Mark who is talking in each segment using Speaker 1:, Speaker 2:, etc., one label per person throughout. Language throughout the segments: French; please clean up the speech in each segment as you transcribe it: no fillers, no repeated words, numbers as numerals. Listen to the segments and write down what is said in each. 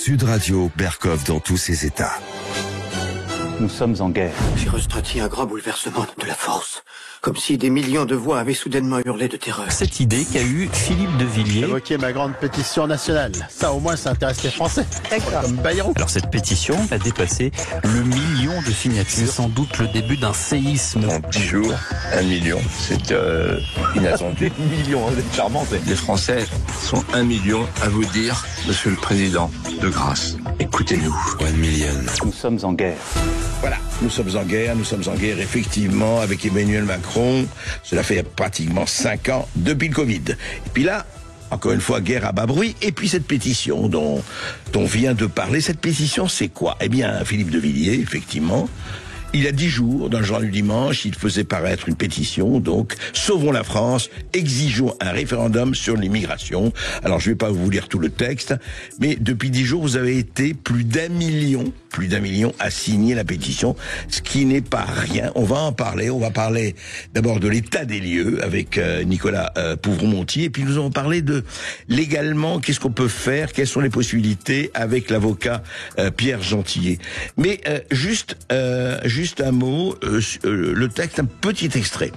Speaker 1: Sud Radio, Berkov dans tous ses états.
Speaker 2: Nous sommes en guerre.
Speaker 3: J'ai ressenti un grand bouleversement de la force. Comme si des millions de voix avaient soudainement hurlé de terreur.
Speaker 2: Cette idée qu'a eue Philippe de Villiers.
Speaker 4: Évoquer ma grande pétition nationale. Ça, au moins, ça intéresse les Français. Comme Bayrou.
Speaker 2: Alors, cette pétition va dépasser le million de signatures. C'est sans doute le début d'un séisme.
Speaker 5: En 10 jours, 1 million. C'est inattendu.
Speaker 6: 1 million, vous êtes charmant.
Speaker 5: Les Français sont 1 million à vous dire, Monsieur le Président, de grâce, écoutez-nous.
Speaker 1: 1 million.
Speaker 2: Nous sommes en guerre.
Speaker 7: Voilà, nous sommes en guerre effectivement avec Emmanuel Macron. Cela fait pratiquement 5 ans depuis le Covid. Et puis là, encore une fois, guerre à bas bruit. Et puis cette pétition dont on vient de parler, cette pétition c'est quoi? Eh bien, Philippe de Villiers, effectivement, il y a 10 jours, dans le journal du dimanche, il faisait paraître une pétition, donc, Sauvons la France, exigeons un référendum sur l'immigration. Alors, je vais pas vous lire tout le texte, mais depuis 10 jours, vous avez été plus d'un million à signer la pétition, ce qui n'est pas rien. On va parler d'abord de l'état des lieux avec Nicolas Pouvremonty, et puis nous allons parler de, légalement, qu'est-ce qu'on peut faire, quelles sont les possibilités avec l'avocat Pierre Gentillet. Mais juste un mot, le texte, un petit extrait.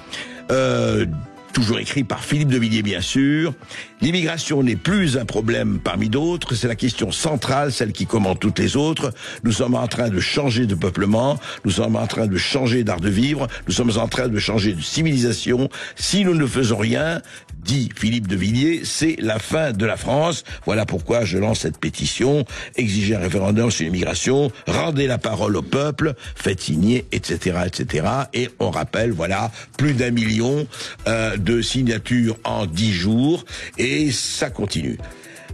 Speaker 7: Toujours écrit par Philippe de Villiers, bien sûr. L'immigration n'est plus un problème parmi d'autres, c'est la question centrale, celle qui commande toutes les autres. Nous sommes en train de changer de peuplement, nous sommes en train de changer d'art de vivre, nous sommes en train de changer de civilisation. Si nous ne faisons rien, dit Philippe de Villiers, c'est la fin de la France. Voilà pourquoi je lance cette pétition, exiger un référendum sur l'immigration, rendez la parole au peuple, faites signer, etc., etc. Et on rappelle, voilà, plus d'1 million de signatures en 10 jours, et ça continue.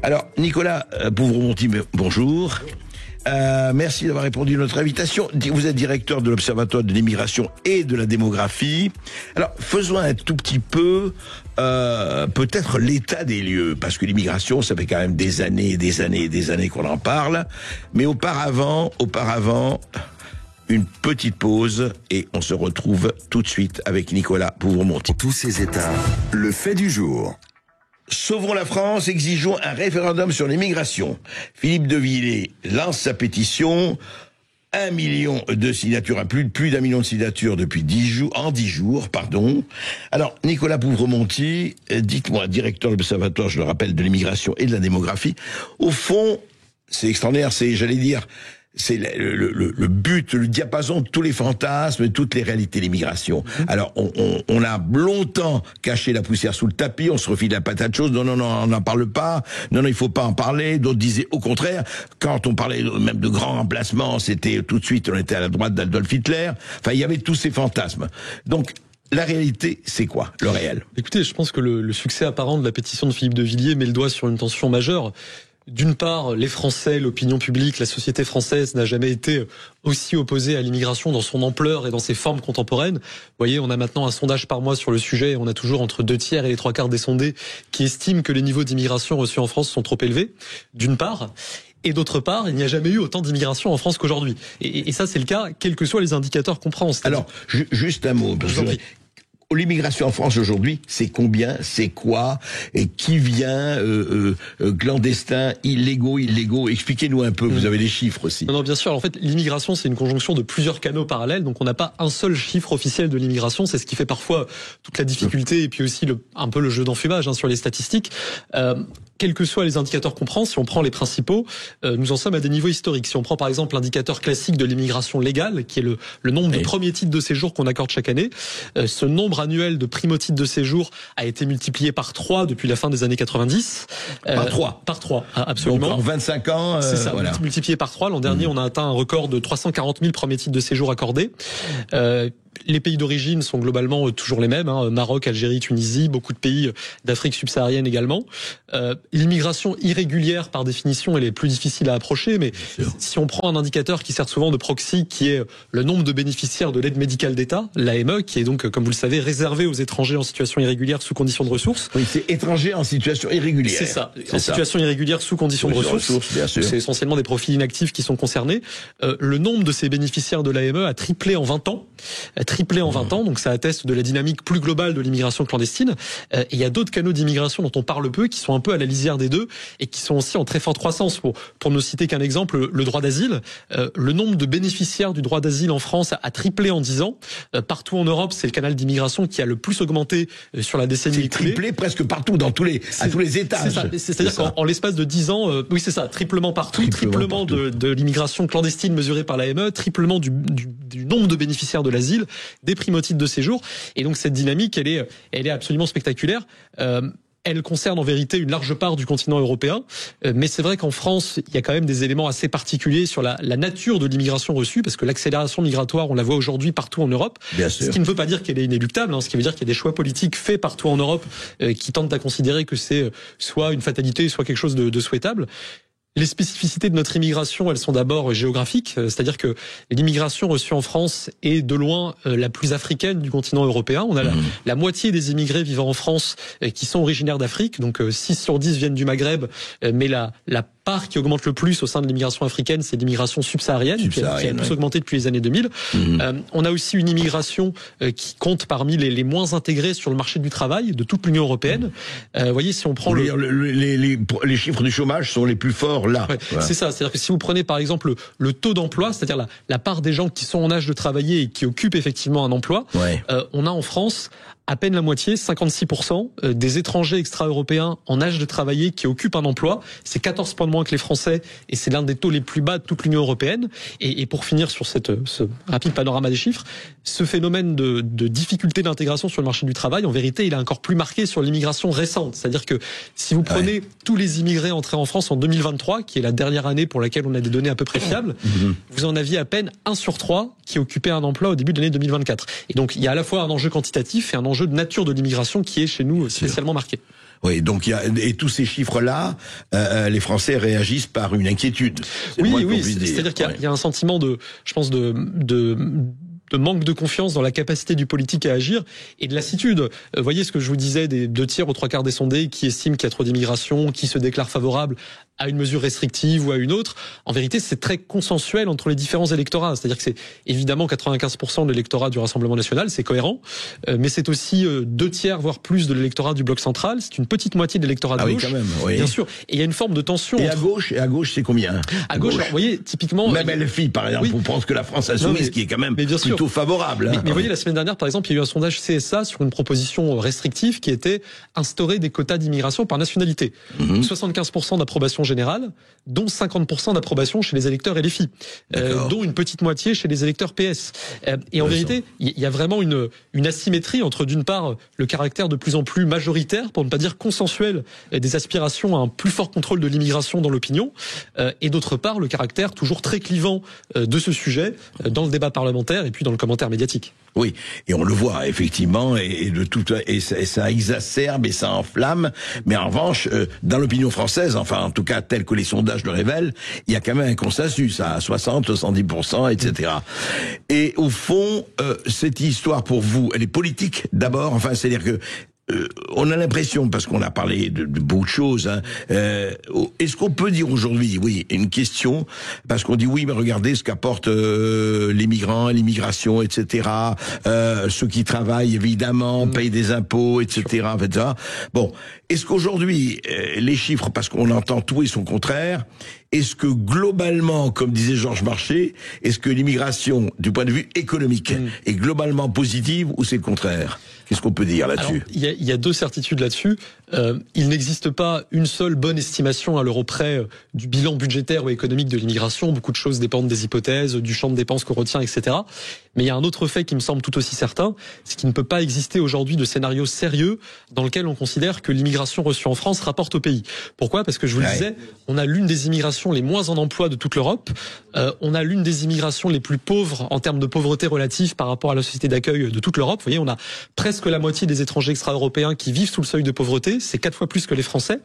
Speaker 7: Alors, Nicolas Pouvremonty, bonjour. Merci d'avoir répondu à notre invitation. Vous êtes directeur de l'Observatoire de l'immigration et de la démographie. Alors, faisons un tout petit peu, peut-être l'état des lieux, parce que l'immigration, ça fait quand même des années qu'on en parle. Mais auparavant, une petite pause et on se retrouve tout de suite avec Nicolas Pouvremonty.
Speaker 1: Tous ces états, le fait du jour.
Speaker 7: Sauvons la France, exigeons un référendum sur l'immigration. Philippe de Villiers lance sa pétition. 1 million de signatures, plus d'1 million de signatures depuis 10 jours. Alors, Nicolas Pouvremonty, dites-moi, directeur de l'Observatoire, je le rappelle, de l'immigration et de la démographie. Au fond, c'est extraordinaire, c'est le but, le diapason de tous les fantasmes, de toutes les réalités de l'immigration. Alors, on a longtemps caché la poussière sous le tapis, on se refile la patate chaude, non, on n'en parle pas, non, il faut pas en parler. D'autres disaient au contraire, quand on parlait même de grands remplacements, c'était tout de suite, on était à la droite d'Adolf Hitler. Enfin, il y avait tous ces fantasmes. Donc, la réalité, c'est quoi, le réel?
Speaker 8: Écoutez, je pense que le succès apparent de la pétition de Philippe de Villiers met le doigt sur une tension majeure. D'une part, les Français, l'opinion publique, la société française n'a jamais été aussi opposée à l'immigration dans son ampleur et dans ses formes contemporaines. Vous voyez, on a maintenant un sondage par mois sur le sujet et on a toujours entre 2 tiers et les 3 quarts des sondés qui estiment que les niveaux d'immigration reçus en France sont trop élevés, d'une part. Et d'autre part, il n'y a jamais eu autant d'immigration en France qu'aujourd'hui. Et ça, c'est le cas, quels que soient les indicateurs qu'on prend.
Speaker 7: Alors, juste un mot. L'immigration en France aujourd'hui, c'est combien, c'est quoi, et qui vient, clandestins, illégaux, expliquez-nous un peu, vous avez des chiffres aussi.
Speaker 8: Non, bien sûr, en fait, l'immigration, c'est une conjonction de plusieurs canaux parallèles, donc on n'a pas un seul chiffre officiel de l'immigration, c'est ce qui fait parfois toute la difficulté, et puis aussi un peu le jeu d'enfumage sur les statistiques. Quels que soient les indicateurs qu'on prend, si on prend les principaux, nous en sommes à des niveaux historiques. Si on prend par exemple l'indicateur classique de l'immigration légale, qui est le nombre de premiers titres de séjour qu'on accorde chaque année, ce nombre annuel de primo-titres de séjour a été multiplié par 3 depuis la fin des années 90.
Speaker 7: Par 3
Speaker 8: Par 3, absolument.
Speaker 7: Donc en 25 ans,
Speaker 8: c'est ça,
Speaker 7: voilà.
Speaker 8: Multiplié par 3. L'an dernier, on a atteint un record de 340 000 premiers titres de séjour accordés. Les pays d'origine sont globalement toujours les mêmes, Maroc, Algérie, Tunisie, beaucoup de pays d'Afrique subsaharienne également. L'immigration irrégulière, par définition, elle est plus difficile à approcher, mais si on prend un indicateur qui sert souvent de proxy, qui est le nombre de bénéficiaires de l'aide médicale d'État, l'AME, qui est donc, comme vous le savez, réservé aux étrangers en situation irrégulière sous condition de ressources.
Speaker 7: Oui, c'est étrangers en situation irrégulière.
Speaker 8: C'est ça, situation irrégulière sous condition de ressources.
Speaker 7: Bien sûr.
Speaker 8: C'est essentiellement des profils inactifs qui sont concernés. Le nombre de ces bénéficiaires de l'AME a triplé en 20 ans. triplé en 20 ans, donc ça atteste de la dynamique plus globale de l'immigration clandestine. Et il y a d'autres canaux d'immigration dont on parle peu, qui sont un peu à la lisière des deux et qui sont aussi en très forte croissance. Pour ne citer qu'un exemple, le droit d'asile. Le nombre de bénéficiaires du droit d'asile en France a triplé en 10 ans. Partout en Europe, c'est le canal d'immigration qui a le plus augmenté sur la décennie écoulée.
Speaker 7: Triplé presque partout, à tous les étages.
Speaker 8: C'est-à-dire qu'en l'espace de 10 ans, oui c'est ça, triplement partout, triplement de l'immigration clandestine mesurée par l'AME, triplement du nombre de bénéficiaires de l'asile, des primo-titres de séjour. Et donc cette dynamique, elle est absolument spectaculaire. Elle concerne en vérité une large part du continent européen, mais c'est vrai qu'en France, il y a quand même des éléments assez particuliers sur la nature de l'immigration reçue, parce que l'accélération migratoire, on la voit aujourd'hui partout en Europe.
Speaker 7: Bien sûr.
Speaker 8: Ce qui ne veut pas dire qu'elle est inéluctable, ce qui veut dire qu'il y a des choix politiques faits partout en Europe qui tentent à considérer que c'est soit une fatalité, soit quelque chose de souhaitable. Les spécificités de notre immigration, elles sont d'abord géographiques, c'est-à-dire que l'immigration reçue en France est de loin la plus africaine du continent européen. On a la moitié des immigrés vivant en France qui sont originaires d'Afrique, donc 6 sur 10 viennent du Maghreb, mais la part qui augmente le plus au sein de l'immigration africaine, c'est l'immigration subsaharienne, qui a le plus augmenté depuis les années 2000. On a aussi une immigration qui compte parmi les moins intégrées sur le marché du travail de toute l'Union européenne. Vous voyez, si on prend
Speaker 7: les chiffres du chômage sont les plus forts là.
Speaker 8: Ouais, c'est ça, c'est-à-dire que si vous prenez par exemple le taux d'emploi, c'est-à-dire la part des gens qui sont en âge de travailler et qui occupent effectivement un emploi, on a en France à peine la moitié, 56% des étrangers extra-européens en âge de travailler qui occupent un emploi. C'est 14 points de moins que les Français et c'est l'un des taux les plus bas de toute l'Union européenne. Et pour finir sur ce rapide panorama des chiffres, ce phénomène de difficulté d'intégration sur le marché du travail, en vérité, il est encore plus marqué sur l'immigration récente. C'est-à-dire que si vous prenez tous les immigrés entrés en France en 2023, qui est la dernière année pour laquelle on a des données à peu près fiables, vous en aviez à peine 1 sur 3 qui occupait un emploi au début de l'année 2024. Et donc il y a à la fois un enjeu quantitatif et un enjeu de nature de l'immigration qui est chez nous spécialement marqué.
Speaker 7: Oui, donc et tous ces chiffres-là, les Français réagissent par une inquiétude.
Speaker 8: Oui, c'est-à-dire qu'il y a un sentiment de manque de confiance dans la capacité du politique à agir et de lassitude. Vous voyez ce que je vous disais des 2 tiers aux 3 quarts des sondés qui estiment qu'il y a trop d'immigration, qui se déclarent favorables à une mesure restrictive ou à une autre. En vérité, c'est très consensuel entre les différents électorats. C'est-à-dire que c'est évidemment 95% de l'électorat du Rassemblement national, c'est cohérent, mais c'est aussi 2 tiers, voire plus de l'électorat du Bloc central. C'est une petite moitié de l'électorat de gauche.
Speaker 7: Oui, quand même, oui.
Speaker 8: Bien sûr. Et il y a une forme de tension.
Speaker 7: Et à gauche, c'est combien?
Speaker 8: À gauche, alors, vous voyez, typiquement.
Speaker 7: Même LFI, par exemple, on pense que la France insoumise, qui est quand même plutôt favorable.
Speaker 8: Mais vous voyez, la semaine dernière, par exemple, il y a eu un sondage CSA sur une proposition restrictive qui était instaurer des quotas d'immigration par nationalité. 75% d'approbation générale, dont 50% d'approbation chez les électeurs LFI, dont une petite moitié chez les électeurs PS. Et en vérité, il y a vraiment une asymétrie entre, d'une part, le caractère de plus en plus majoritaire, pour ne pas dire consensuel, des aspirations à un plus fort contrôle de l'immigration dans l'opinion, et d'autre part, le caractère toujours très clivant de ce sujet dans le débat parlementaire et puis dans le commentaire médiatique.
Speaker 7: Oui, et on le voit effectivement, et ça exacerbe et ça enflamme. Mais en revanche, dans l'opinion française, enfin en tout cas tel que les sondages le révèlent, il y a quand même un consensus à 60, 70%, etc. Et au fond, cette histoire pour vous, elle est politique d'abord. Enfin, c'est-à-dire que on a l'impression, parce qu'on a parlé de beaucoup de choses, est-ce qu'on peut dire aujourd'hui, oui, une question, parce qu'on dit oui, mais regardez ce qu'apportent les migrants, l'immigration, etc., ceux qui travaillent, évidemment, payent des impôts, etc., etc. Bon, est-ce qu'aujourd'hui, les chiffres, parce qu'on entend tout et son contraire, est-ce que globalement, comme disait Georges Marchais, est-ce que l'immigration, du point de vue économique, est globalement positive ou c'est le contraire ? Qu'est-ce qu'on peut dire là-dessus ?
Speaker 8: Il y a 2 certitudes là-dessus. Il n'existe pas une seule bonne estimation à l'euro près du bilan budgétaire ou économique de l'immigration. Beaucoup de choses dépendent des hypothèses, du champ de dépenses qu'on retient, etc. Mais il y a un autre fait qui me semble tout aussi certain, c'est qu'il ne peut pas exister aujourd'hui de scénario sérieux dans lequel on considère que l'immigration reçue en France rapporte au pays. Pourquoi ? Parce que je vous le disais, on a l'une des immigrations les moins en emploi de toute l'Europe. On a l'une des immigrations les plus pauvres en termes de pauvreté relative par rapport à la société d'accueil de toute l'Europe. Vous voyez, on a presque la moitié des étrangers extra-européens qui vivent sous le seuil de pauvreté. C'est 4 fois plus que les Français.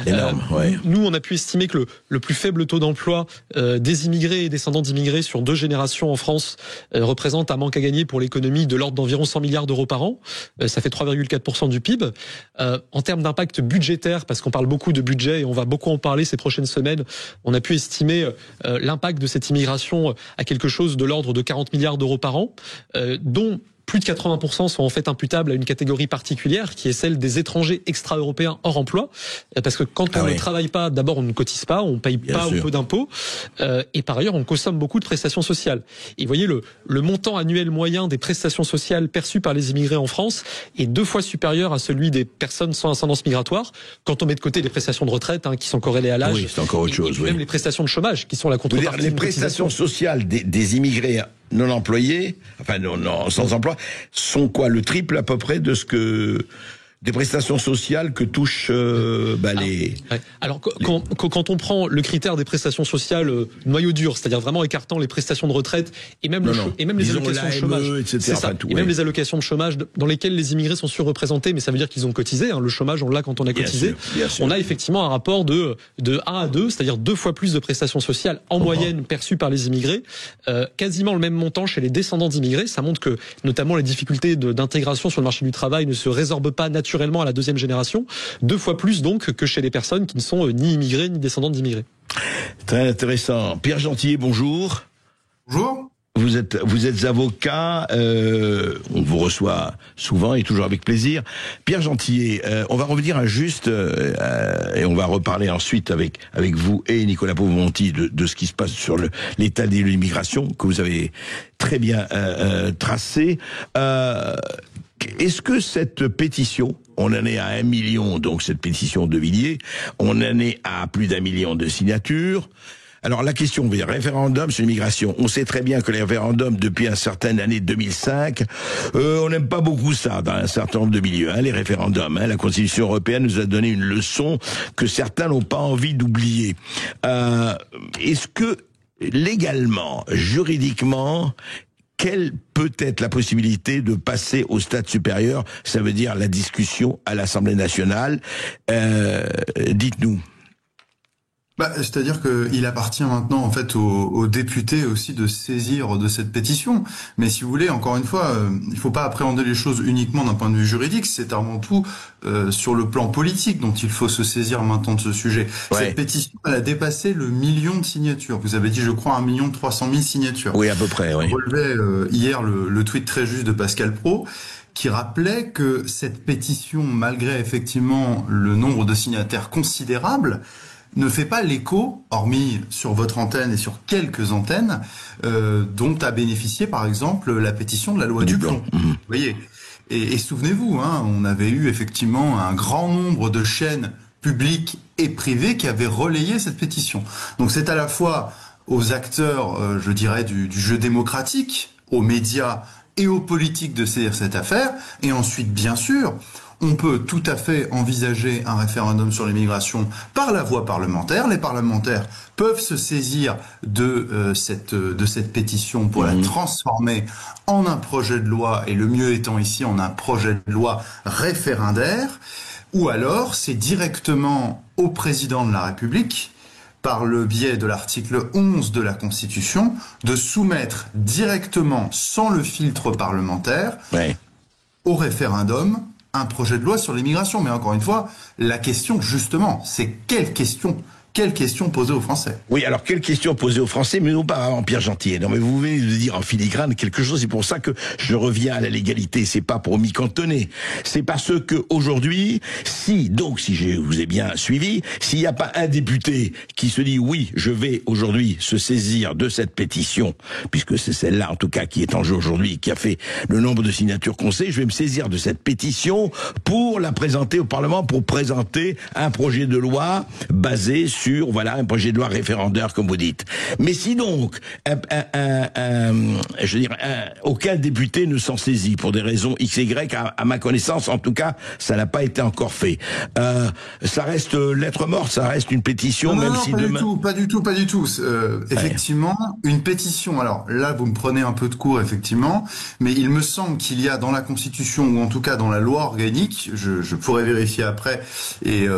Speaker 7: Énorme,
Speaker 8: Nous, on a pu estimer que le plus faible taux d'emploi des immigrés et descendants d'immigrés sur 2 générations en France représente un manque à gagner pour l'économie de l'ordre d'environ 100 milliards d'euros par an. Ça fait 3,4% du PIB. En termes d'impact budgétaire, parce qu'on parle beaucoup de budget et on va beaucoup en parler ces prochaines semaines, On a pu estimer l'impact de cette immigration à quelque chose de l'ordre de 40 milliards d'euros par an, dont plus de 80% sont en fait imputables à une catégorie particulière qui est celle des étrangers extra-européens hors emploi. Parce que quand on ne travaille pas, d'abord on ne cotise pas, on paye pas ou peu d'impôts, et par ailleurs on consomme beaucoup de prestations sociales. Et vous voyez, le montant annuel moyen des prestations sociales perçues par les immigrés en France est 2 fois supérieur à celui des personnes sans ascendance migratoire, quand on met de côté les prestations de retraite qui sont corrélées à l'âge.
Speaker 7: Oui, c'est encore autre chose.
Speaker 8: Et même les prestations de chômage qui sont la contrepartie.
Speaker 7: Les prestations sociales des immigrés non employés, enfin non, sans emploi, sont quoi, le triple à peu près de ce que des prestations sociales que touchent les...
Speaker 8: Ouais. Alors quand on prend le critère des prestations sociales noyau dur, c'est-à-dire vraiment écartant les prestations de retraite et même les allocations de chômage,
Speaker 7: etc.
Speaker 8: C'est ça. Et même les allocations de chômage dans lesquelles les immigrés sont surreprésentés, mais ça veut dire qu'ils ont cotisé. Le chômage, on l'a quand on a cotisé.
Speaker 7: Bien sûr.
Speaker 8: On a effectivement un rapport de 1 à 2, c'est-à-dire 2 fois plus de prestations sociales en moyenne perçues par les immigrés, quasiment le même montant chez les descendants d'immigrés. Ça montre que notamment les difficultés d'intégration sur le marché du travail ne se résorbent pas naturellement à la deuxième génération, 2 fois plus donc que chez les personnes qui ne sont ni immigrés ni descendants d'immigrés.
Speaker 7: Très intéressant. Pierre Gentillet, bonjour.
Speaker 6: Bonjour.
Speaker 7: Vous êtes avocat, on vous reçoit souvent et toujours avec plaisir. Pierre Gentillet, on va revenir à juste et on va reparler ensuite avec vous et Nicolas Pauvre-Monti de ce qui se passe sur l'état de l'immigration que vous avez très bien tracé. Est-ce que cette pétition, on en est à 1 million, donc cette pétition de Villiers, on en est à plus d'1 million de signatures. Alors la question des référendums sur l'immigration, on sait très bien que les référendums depuis une certaine année 2005, on n'aime pas beaucoup ça dans un certain nombre de milieux, les référendums. La Constitution européenne nous a donné une leçon que certains n'ont pas envie d'oublier. Est-ce que légalement, juridiquement, quelle peut être la possibilité de passer au stade supérieur, ça veut dire la discussion à l'Assemblée nationale? Dites-nous.
Speaker 6: C'est-à-dire qu'il appartient maintenant en fait aux députés aussi de saisir de cette pétition. Mais si vous voulez, encore une fois, il faut pas appréhender les choses uniquement d'un point de vue juridique. C'est avant tout sur le plan politique dont il faut se saisir maintenant de ce sujet. Ouais. Cette pétition, elle a dépassé le 1 million de signatures. Vous avez dit, je crois, 1 300 000 signatures.
Speaker 7: Oui, à peu près. Oui.
Speaker 6: On relevait hier le tweet très juste de Pascal Praud, qui rappelait que cette pétition, malgré effectivement le nombre de signataires considérable, ne fait pas l'écho, hormis sur votre antenne et sur quelques antennes, dont a bénéficié par exemple la pétition de la loi Duplon. Vous voyez. Et souvenez-vous, on avait eu effectivement un grand nombre de chaînes publiques et privées qui avaient relayé cette pétition. Donc c'est à la fois aux acteurs, je dirais, du jeu démocratique, aux médias et aux politiques de saisir cette affaire, et ensuite, bien sûr, on peut tout à fait envisager un référendum sur l'immigration par la voie parlementaire. Les parlementaires peuvent se saisir de cette pétition pour la transformer en un projet de loi, et le mieux étant ici en un projet de loi référendaire, ou alors c'est directement au président de la République, par le biais de l'article 11 de la Constitution, de soumettre directement, sans le filtre parlementaire, au référendum, un projet de loi sur l'immigration. Mais encore une fois, la question, justement, c'est quelle question poser aux Français?
Speaker 7: Oui, alors quelle question poser aux Français, mais non pas avant Pierre Gentillet. Non, mais vous venez de dire en filigrane quelque chose, c'est pour ça que je reviens à la légalité, c'est pas pour m'y cantonner. C'est parce que aujourd'hui, si je vous ai bien suivi, s'il n'y a pas un député qui se dit oui, je vais aujourd'hui se saisir de cette pétition, puisque c'est celle-là en tout cas qui est en jeu aujourd'hui, qui a fait le nombre de signatures qu'on sait, je vais me saisir de cette pétition pour la présenter au Parlement, pour présenter un projet de loi basé sur un projet de loi référendaire, comme vous dites. Mais si donc, aucun député ne s'en saisit pour des raisons X et Y, à ma connaissance, en tout cas, ça n'a pas été encore fait. Ça reste lettre morte, ça reste une pétition,
Speaker 6: non,
Speaker 7: si
Speaker 6: pas
Speaker 7: demain...
Speaker 6: pas du tout. Effectivement, une pétition, alors là, vous me prenez un peu de court, effectivement, mais il me semble qu'il y a dans la Constitution, ou en tout cas dans la loi organique, je pourrais vérifier après et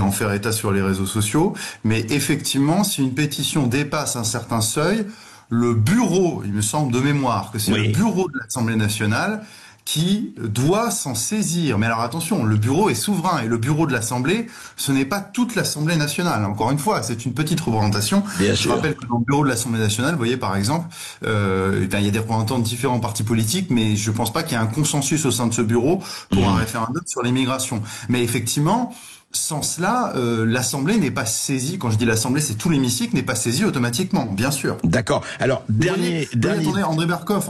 Speaker 6: en faire état sur les réseaux sociaux, mais effectivement, si une pétition dépasse un certain seuil, le bureau, il me semble de mémoire, que c'est le bureau de l'Assemblée nationale qui doit s'en saisir. Mais alors attention, le bureau est souverain et le bureau de l'Assemblée, ce n'est pas toute l'Assemblée nationale. Encore une fois, c'est une petite représentation. Je rappelle que dans le bureau de l'Assemblée nationale, vous voyez par exemple, il y a des représentants de différents partis politiques, mais je pense pas qu'il y ait un consensus au sein de ce bureau pour un référendum sur l'immigration. Mais effectivement, sans cela, l'Assemblée n'est pas saisie. Quand je dis l'Assemblée, c'est tout l'hémicycle n'est pas saisi automatiquement, bien sûr.
Speaker 7: D'accord. Alors, dernier...
Speaker 6: Attendez, André Berkoff,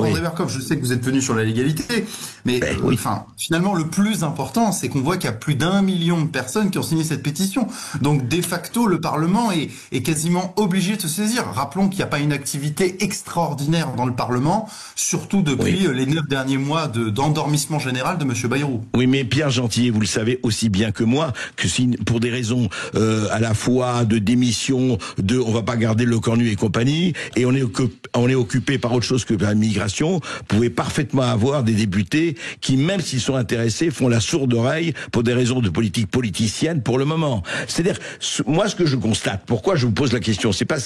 Speaker 6: je sais que vous êtes venu sur la légalité, mais finalement, le plus important, c'est qu'on voit qu'il y a plus d'1 million de personnes qui ont signé cette pétition. Donc, de facto, le Parlement est quasiment obligé de se saisir. Rappelons qu'il n'y a pas une activité extraordinaire dans le Parlement, surtout depuis les 9 derniers mois d'endormissement général de Monsieur Bayrou.
Speaker 7: Oui, mais Pierre Gentillet, vous le savez aussi bien que moi, que pour des raisons à la fois de démission, on va pas garder le cornu et compagnie, et on est occupé par autre chose que la migration, vous pouvez parfaitement avoir des députés qui, même s'ils sont intéressés, font la sourde oreille pour des raisons de politique politicienne pour le moment. C'est-à-dire, moi, ce que je constate, pourquoi je vous pose la question, c'est pas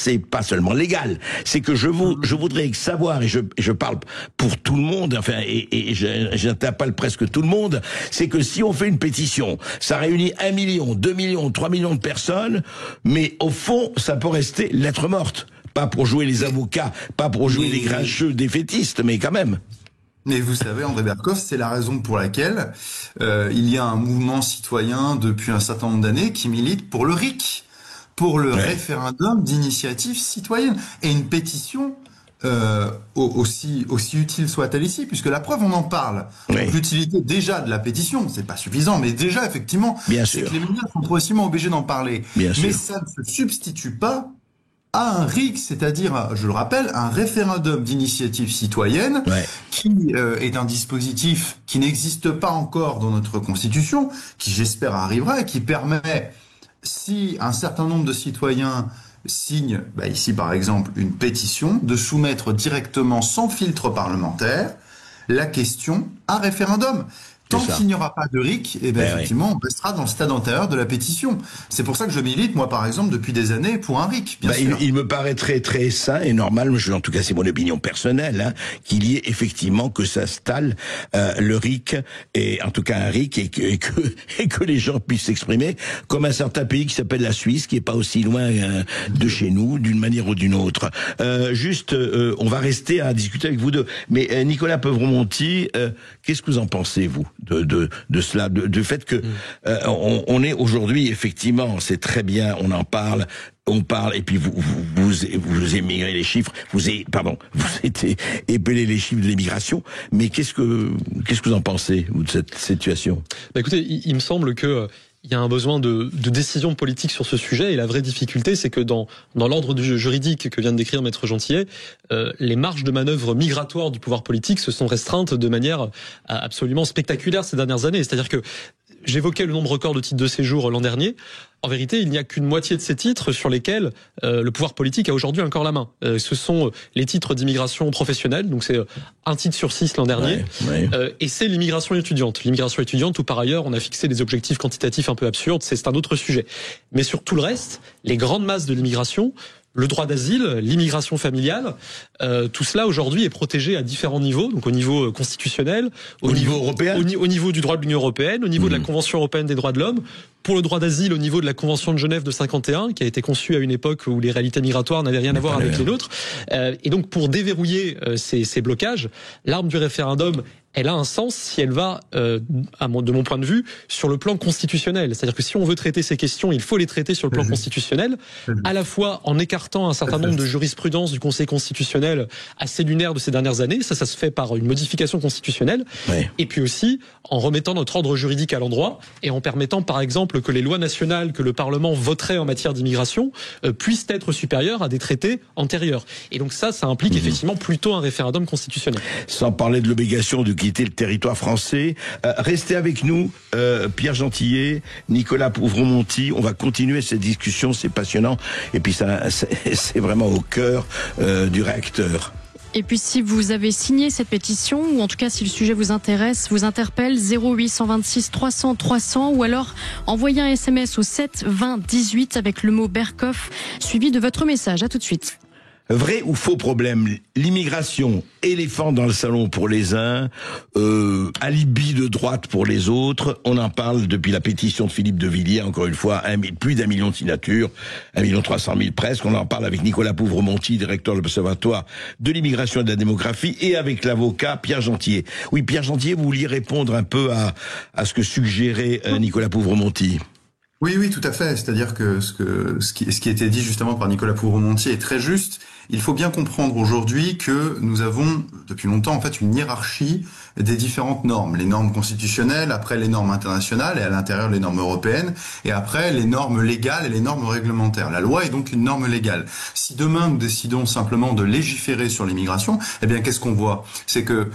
Speaker 7: seulement légal, c'est que je voudrais savoir, et je parle pour tout le monde, enfin, et j'interpelle presque tout le monde, c'est que si on fait une pétition, ça réunit 1 million, 2 millions, 3 millions de personnes, mais au fond, ça peut rester lettre morte. Pas pour jouer les avocats, pas pour jouer les grincheux défaitistes, mais quand même.
Speaker 6: Mais vous savez, André Berkoff, c'est la raison pour laquelle il y a un mouvement citoyen depuis un certain nombre d'années qui milite pour le RIC, pour le référendum d'initiative citoyenne. Et une pétition... aussi utile soit-elle ici, puisque la preuve, on en parle. Donc, l'utilité déjà de la pétition, c'est pas suffisant, mais déjà, effectivement, c'est que les médias sont progressivement obligés d'en parler. Mais ça ne se substitue pas à un RIC, c'est-à-dire, je le rappelle, un référendum d'initiative citoyenne, qui est un dispositif qui n'existe pas encore dans notre Constitution, qui j'espère arrivera et qui permet, si un certain nombre de citoyens signe, ici par exemple, une pétition, de soumettre directement, sans filtre parlementaire, la question à référendum. Tant qu'il n'y aura pas de RIC, effectivement, on restera dans le stade antérieur de la pétition. C'est pour ça que je milite, moi, par exemple, depuis des années, pour un RIC, bien sûr.
Speaker 7: Il me paraît très, très sain et normal, en tout cas, c'est mon opinion personnelle, qu'il y ait effectivement que s'installe le RIC, et en tout cas un RIC, et que les gens puissent s'exprimer, comme un certain pays qui s'appelle la Suisse, qui est pas aussi loin de chez nous, d'une manière ou d'une autre. On va rester à discuter avec vous deux. Mais Nicolas Peuvromonti, qu'est-ce que vous en pensez, vous, de cela, du fait que on est aujourd'hui, effectivement, c'est très bien, on en parle, et puis vous émigrez les chiffres, vous avez épelé les chiffres de l'immigration, mais qu'est-ce que vous en pensez, vous, de cette situation?
Speaker 8: Écoutez, il me semble que il y a un besoin de décision politique sur ce sujet, et la vraie difficulté, c'est que dans l'ordre juridique que vient de décrire Maître Gentillet, les marges de manœuvre migratoires du pouvoir politique se sont restreintes de manière absolument spectaculaire ces dernières années. C'est-à-dire que j'évoquais le nombre record de titres de séjour l'an dernier. En vérité, il n'y a qu'une moitié de ces titres sur lesquels le pouvoir politique a aujourd'hui encore la main. Ce sont les titres d'immigration professionnelle, donc c'est un titre sur 6 l'an dernier, et c'est l'immigration étudiante. L'immigration étudiante, où par ailleurs on a fixé des objectifs quantitatifs un peu absurdes, c'est un autre sujet. Mais sur tout le reste, les grandes masses de l'immigration, le droit d'asile, l'immigration familiale, tout cela aujourd'hui est protégé à différents niveaux, donc au niveau constitutionnel,
Speaker 7: au niveau européen,
Speaker 8: au niveau du droit de l'Union européenne, au niveau de la Convention européenne des droits de l'homme. Pour le droit d'asile, au niveau de la Convention de Genève de 51, qui a été conçue à une époque où les réalités migratoires n'avaient rien à voir avec les nôtres. Et donc, pour déverrouiller ces blocages, l'arme du référendum, elle a un sens si elle va, de mon point de vue, sur le plan constitutionnel. C'est-à-dire que si on veut traiter ces questions, il faut les traiter sur le plan constitutionnel, à la fois en écartant un certain nombre de jurisprudences du Conseil constitutionnel assez lunaire de ces dernières années, ça se fait par une modification constitutionnelle, et puis aussi en remettant notre ordre juridique à l'endroit, et en permettant, par exemple, que les lois nationales que le Parlement voterait en matière d'immigration puissent être supérieures à des traités antérieurs. Et donc ça implique effectivement plutôt un référendum constitutionnel.
Speaker 7: Sans parler de l'obligation de quitter le territoire français. Restez avec nous, Pierre Gentillet, Nicolas Peuvromonti. On va continuer cette discussion, c'est passionnant. Et puis c'est vraiment au cœur du réacteur.
Speaker 9: Et puis si vous avez signé cette pétition, ou en tout cas si le sujet vous intéresse, vous interpelle 0826 300 300, ou alors envoyez un SMS au 7 20 18 avec le mot Berkoff suivi de votre message. À tout de suite.
Speaker 7: Vrai ou faux problème? L'immigration, éléphant dans le salon pour les uns, alibi de droite pour les autres. On en parle depuis la pétition de Philippe de Villiers, encore une fois, plus d'1 million de signatures, 1 300 000 presque. On en parle avec Nicolas Pouvremonty, directeur de l'Observatoire de l'immigration et de la démographie, et avec l'avocat Pierre Gentillet. Oui, Pierre Gentillet, vous vouliez répondre un peu à ce que suggérait Nicolas Pouvremonty?
Speaker 6: Oui, tout à fait. C'est-à-dire que ce qui était dit justement par Nicolas Pouvremonty est très juste. Il faut bien comprendre aujourd'hui que nous avons depuis longtemps en fait une hiérarchie des différentes normes. Les normes constitutionnelles, après les normes internationales et à l'intérieur les normes européennes, et après les normes légales et les normes réglementaires. La loi est donc une norme légale. Si demain nous décidons simplement de légiférer sur l'immigration, eh bien qu'est-ce qu'on voit? C'est que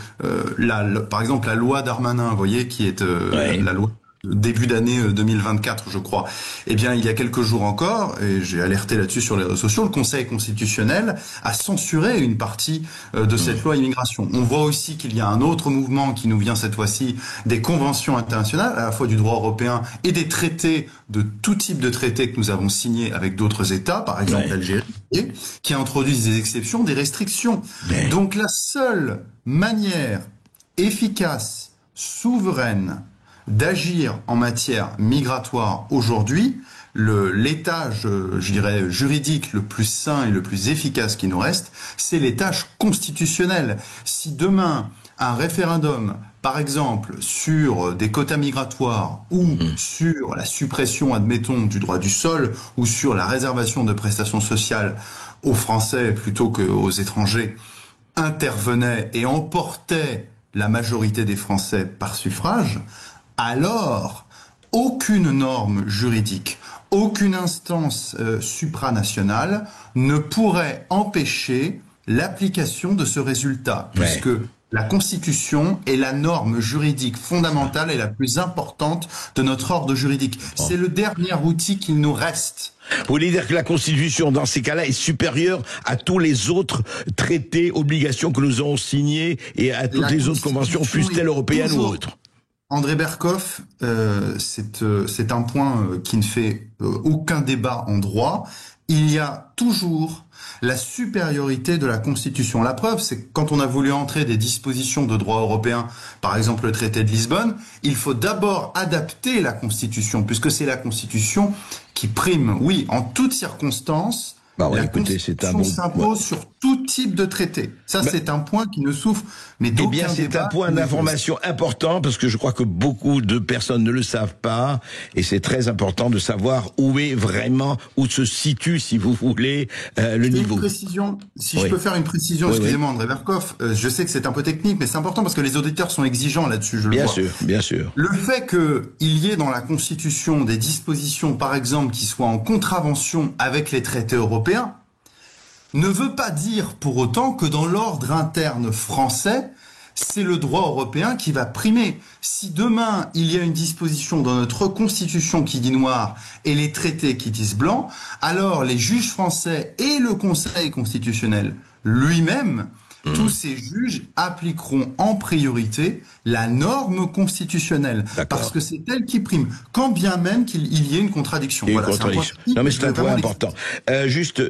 Speaker 6: par exemple la loi Darmanin, vous voyez, qui est la loi début d'année 2024, je crois. Eh bien, il y a quelques jours encore, et j'ai alerté là-dessus sur les réseaux sociaux, le Conseil constitutionnel a censuré une partie de cette loi immigration. On voit aussi qu'il y a un autre mouvement qui nous vient cette fois-ci des conventions internationales, à la fois du droit européen et des traités, de tout type de traités que nous avons signés avec d'autres États, par exemple l'Algérie, qui introduisent des exceptions, des restrictions. Donc la seule manière efficace, souveraine, d'agir en matière migratoire aujourd'hui, l'étage, je dirais, juridique le plus sain et le plus efficace qui nous reste, c'est l'étage constitutionnel. Si demain, un référendum, par exemple, sur des quotas migratoires ou sur la suppression, admettons, du droit du sol ou sur la réservation de prestations sociales aux Français plutôt qu'aux étrangers, intervenait et emportait la majorité des Français par suffrage, alors aucune norme juridique, aucune instance supranationale ne pourrait empêcher l'application de ce résultat, puisque la Constitution est la norme juridique fondamentale et la plus importante de notre ordre juridique. C'est le dernier outil qu'il nous reste.
Speaker 7: Vous voulez dire que la Constitution, dans ces cas-là, est supérieure à tous les autres traités, obligations que nous avons signés et à toutes les autres conventions, fussent-elles européennes ou autres?
Speaker 6: André Berkoff, c'est un point qui ne fait aucun débat en droit. Il y a toujours la supériorité de la Constitution. La preuve, c'est que quand on a voulu entrer des dispositions de droit européen, par exemple le traité de Lisbonne, il faut d'abord adapter la Constitution, puisque c'est la Constitution qui prime. Oui, en toutes circonstances, la Constitution s'impose sur tout type de traité. Ça, c'est un point qui ne souffre, mais d'aucun débat.
Speaker 7: Eh bien, c'est un point d'information important, parce que je crois que beaucoup de personnes ne le savent pas, et c'est très important de savoir où est vraiment, où se situe, si vous voulez, le niveau.
Speaker 6: Une précision, si je peux faire une précision, excusez-moi, André Berkoff, je sais que c'est un peu technique, mais c'est important parce que les auditeurs sont exigeants là-dessus, je le vois.
Speaker 7: Bien sûr.
Speaker 6: Le fait qu'il y ait dans la Constitution des dispositions, par exemple, qui soient en contravention avec les traités européens, ne veut pas dire pour autant que dans l'ordre interne français, c'est le droit européen qui va primer. Si demain, il y a une disposition dans notre Constitution qui dit noir et les traités qui disent blanc, alors les juges français et le Conseil constitutionnel lui-même, tous ces juges appliqueront en priorité la norme constitutionnelle, parce que c'est elle qui prime, quand bien même qu'il y ait une contradiction.
Speaker 7: Non mais c'est un point important. Reste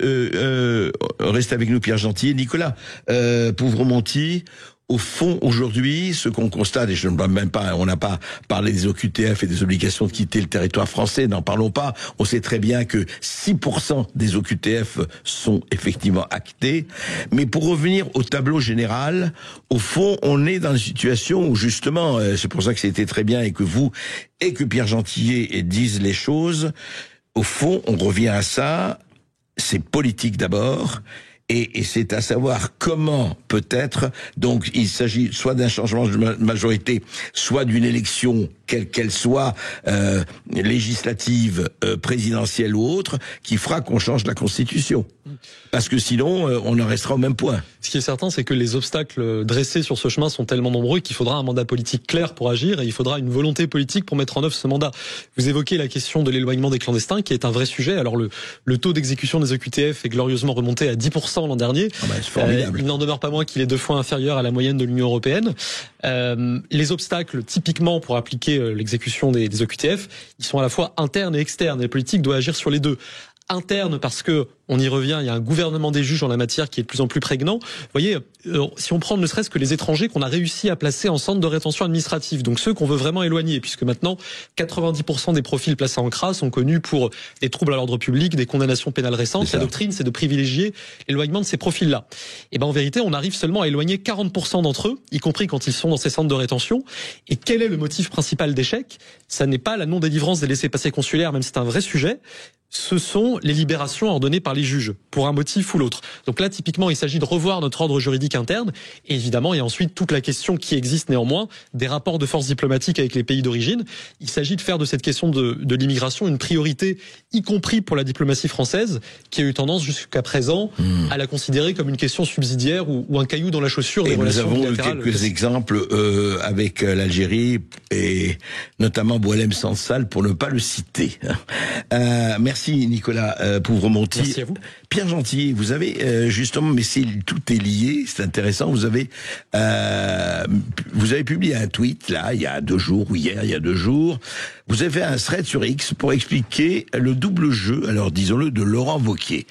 Speaker 7: avec nous Pierre Gentillet. Nicolas Pouvremonty, au fond, aujourd'hui, ce qu'on constate, et je ne vois même pas, on n'a pas parlé des OQTF et des obligations de quitter le territoire français, n'en parlons pas. On sait très bien que 6% des OQTF sont effectivement actés. Mais pour revenir au tableau général, au fond, on est dans une situation où justement, c'est pour ça que c'était très bien et que vous et que Pierre Gentillet disent les choses. Au fond, on revient à ça. C'est politique d'abord. Et c'est à savoir comment peut-être, donc il s'agit soit d'un changement de majorité, soit d'une élection, quelle qu'elle soit, législative, présidentielle ou autre, qui fera qu'on change la Constitution. Parce que sinon, on en restera au même point.
Speaker 8: Ce qui est certain, c'est que les obstacles dressés sur ce chemin sont tellement nombreux qu'il faudra un mandat politique clair pour agir et il faudra une volonté politique pour mettre en œuvre ce mandat. Vous évoquez la question de l'éloignement des clandestins, qui est un vrai sujet. Alors le taux d'exécution des OQTF est glorieusement remonté à 10% l'an dernier.
Speaker 7: C'est formidable.
Speaker 8: Il n'en demeure pas moins qu'il est 2 fois inférieur à la moyenne de l'Union européenne. Les obstacles, typiquement, pour appliquer l'exécution des OQTF, ils sont à la fois internes et externes. Et la politique doit agir sur les deux. interne parce que, on y revient, il y a un gouvernement des juges en la matière qui est de plus en plus prégnant. Vous voyez, si on prend ne serait-ce que les étrangers qu'on a réussi à placer en centre de rétention administrative, donc ceux qu'on veut vraiment éloigner, puisque maintenant 90% des profils placés en CRA sont connus pour des troubles à l'ordre public, des condamnations pénales récentes. La doctrine, c'est de privilégier l'éloignement de ces profils-là. Et ben en vérité, on arrive seulement à éloigner 40% d'entre eux, y compris quand ils sont dans ces centres de rétention. Et quel est le motif principal d'échec? Ça n'est pas la non-délivrance des laissez-passer consulaires, même si c'est un vrai sujet. Ce sont les libérations ordonnées par les juges, pour un motif ou l'autre. Donc là, typiquement, il s'agit de revoir notre ordre juridique interne. Et évidemment, il y a ensuite toute la question qui existe néanmoins des rapports de force diplomatiques avec les pays d'origine. Il s'agit de faire de cette question de l'immigration une priorité, y compris pour la diplomatie française, qui a eu tendance jusqu'à présent à la considérer comme une question subsidiaire ou un caillou dans la chaussure des relations bilatérales.
Speaker 7: Nous avons quelques exemples avec l'Algérie et notamment Boualem Sansal, pour ne pas le citer. Merci Nicolas Pouvremonti.
Speaker 8: Merci à vous.
Speaker 7: Pierre Gentillet, vous avez justement, mais tout est lié, c'est intéressant. Vous avez publié un tweet là, il y a 2 jours ou hier, il y a 2 jours. Vous avez fait un thread sur X pour expliquer le double jeu, alors disons-le, de Laurent Wauquiez.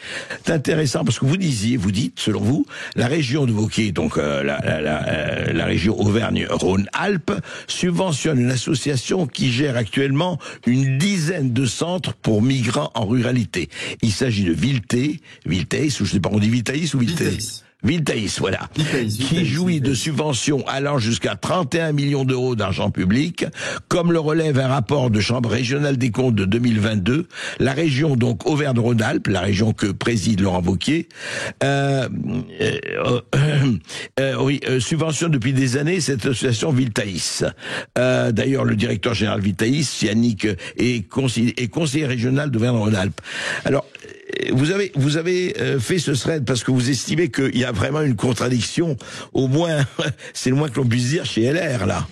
Speaker 7: C'est intéressant parce que vous dites, selon vous, la région de Wauquiez, donc la région Auvergne-Rhône-Alpes, subventionne une association qui gère actuellement une dizaine de centres pour migrants en ruralité. Il s'agit de Viltaïs, ou je sais pas, on dit Viltaïs ou Viltaïs? Viltaïs, voilà, qui jouit de subventions allant jusqu'à 31 millions d'euros d'argent public. Comme le relève un rapport de Chambre régionale des comptes de 2022, la région donc Auvergne-Rhône-Alpes, la région que préside Laurent Wauquiez, subventionne depuis des années cette association Viltaïs. D'ailleurs, le directeur général Viltaïs, Yannick, est conseiller régional d'Auvergne-Rhône-Alpes. Alors, vous avez fait ce thread parce que vous estimez qu'il y a vraiment une contradiction, au moins, c'est le moins que l'on puisse dire chez LR, là.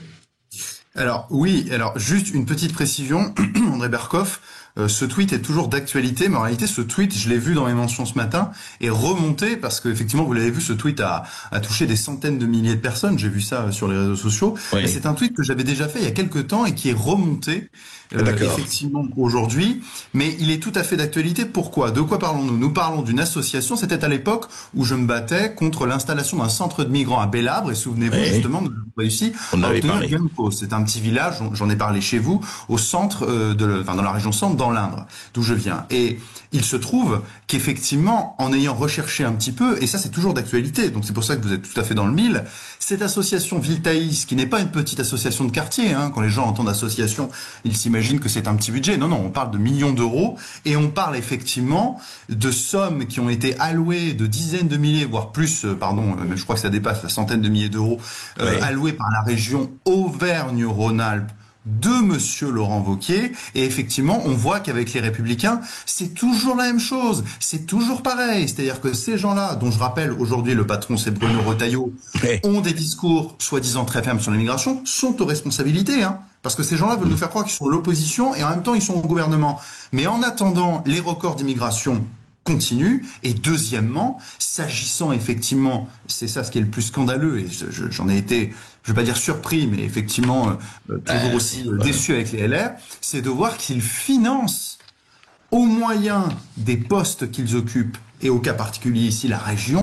Speaker 6: Alors, juste une petite précision, André Berkoff, ce tweet est toujours d'actualité, mais en réalité, ce tweet, je l'ai vu dans mes mentions ce matin, est remonté parce que effectivement, vous l'avez vu, ce tweet a touché des centaines de milliers de personnes. J'ai vu ça sur les réseaux sociaux. Oui. Et c'est un tweet que j'avais déjà fait il y a quelques temps et qui est remonté effectivement aujourd'hui. Mais il est tout à fait d'actualité. Pourquoi? De quoi parlons-nous? Nous parlons d'une association. C'était à l'époque où je me battais contre l'installation d'un centre de migrants à Bellabre. Et souvenez-vous justement, nous avons réussi à obtenir gain de cause. C'est un petit village, j'en ai parlé chez vous, au centre dans la région centre, dans l'Indre, d'où je viens. Et il se trouve qu'effectivement, en ayant recherché un petit peu, et ça c'est toujours d'actualité, donc c'est pour ça que vous êtes tout à fait dans le mille, cette association Viltaïs, qui n'est pas une petite association de quartier, quand les gens entendent association, ils s'imaginent que c'est un petit budget. Non, on parle de millions d'euros, et on parle effectivement de sommes qui ont été allouées, de dizaines de milliers, voire plus, je crois que ça dépasse la centaine de milliers d'euros, alloués par la région Auvergne-Rhône-Alpes de monsieur Laurent Wauquiez, et effectivement, on voit qu'avec les Républicains, c'est toujours la même chose, c'est toujours pareil, c'est-à-dire que ces gens-là, dont je rappelle aujourd'hui le patron c'est Bruno Retailleau, ont des discours soi-disant très fermes sur l'immigration, sont aux responsabilités, parce que ces gens-là veulent nous faire croire qu'ils sont l'opposition et en même temps ils sont au gouvernement. Mais en attendant, les records d'immigration continue. Et deuxièmement, s'agissant effectivement, c'est ça ce qui est le plus scandaleux, et j'en ai été, je vais pas dire surpris, mais effectivement toujours aussi déçu avec les LR, c'est de voir qu'ils financent au moyen des postes qu'ils occupent, et au cas particulier ici la région,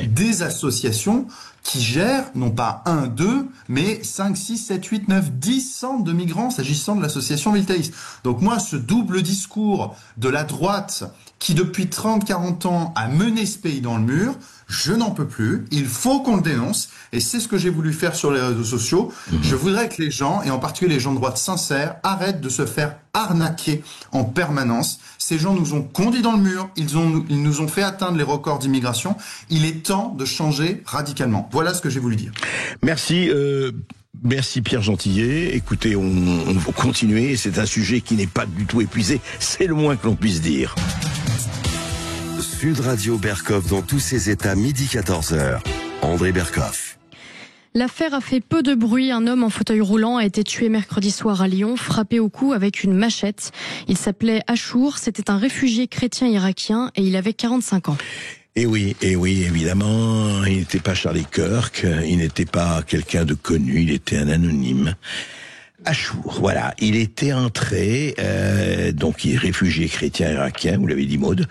Speaker 6: des associations qui gèrent non pas 1, 2, mais 5, 6, 7, 8, 9, 10 centres de migrants s'agissant de l'association Viltaïs. Donc moi, ce double discours de la droite qui depuis 30-40 ans a mené ce pays dans le mur, je n'en peux plus, il faut qu'on le dénonce, et c'est ce que j'ai voulu faire sur les réseaux sociaux. Je voudrais que les gens, et en particulier les gens de droite sincères, arrêtent de se faire arnaquer en permanence. Ces gens nous ont conduits dans le mur, ils nous ont fait atteindre les records d'immigration. Il est temps de changer radicalement. Voilà ce que j'ai voulu dire.
Speaker 7: Merci. Merci Pierre Gentillet. Écoutez, on va continuer. C'est un sujet qui n'est pas du tout épuisé. C'est le moins que l'on puisse dire.
Speaker 1: Sud Radio Berkoff dans tous ses états, midi 14h. André Berkoff.
Speaker 9: L'affaire a fait peu de bruit. Un homme en fauteuil roulant a été tué mercredi soir à Lyon, frappé au cou avec une machette. Il s'appelait Achour, c'était un réfugié chrétien irakien et il avait 45 ans.
Speaker 7: Et oui, évidemment, il n'était pas Charlie Kirk, il n'était pas quelqu'un de connu, il était un anonyme. Achour, voilà, il était entré, donc il est réfugié chrétien irakien, vous l'avez dit Maud,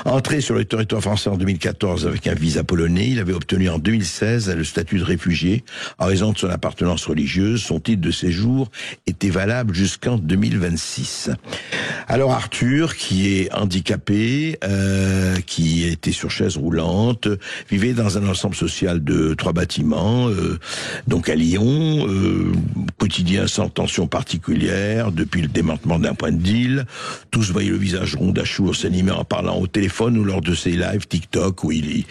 Speaker 7: entré sur le territoire français en 2014 avec un visa polonais. Il avait obtenu en 2016 le statut de réfugié en raison de son appartenance religieuse. Son titre de séjour était valable jusqu'en 2026. Alors Arthur, qui est handicapé, qui était sur chaise roulante, vivait dans un ensemble social de 3 bâtiments, donc à Lyon, quotidien sans tension particulière, depuis le démantèlement d'un point de deal. Tous voyaient le visage rond d'Achour s'animer en parlant au téléphone ou lors de ses lives TikTok où il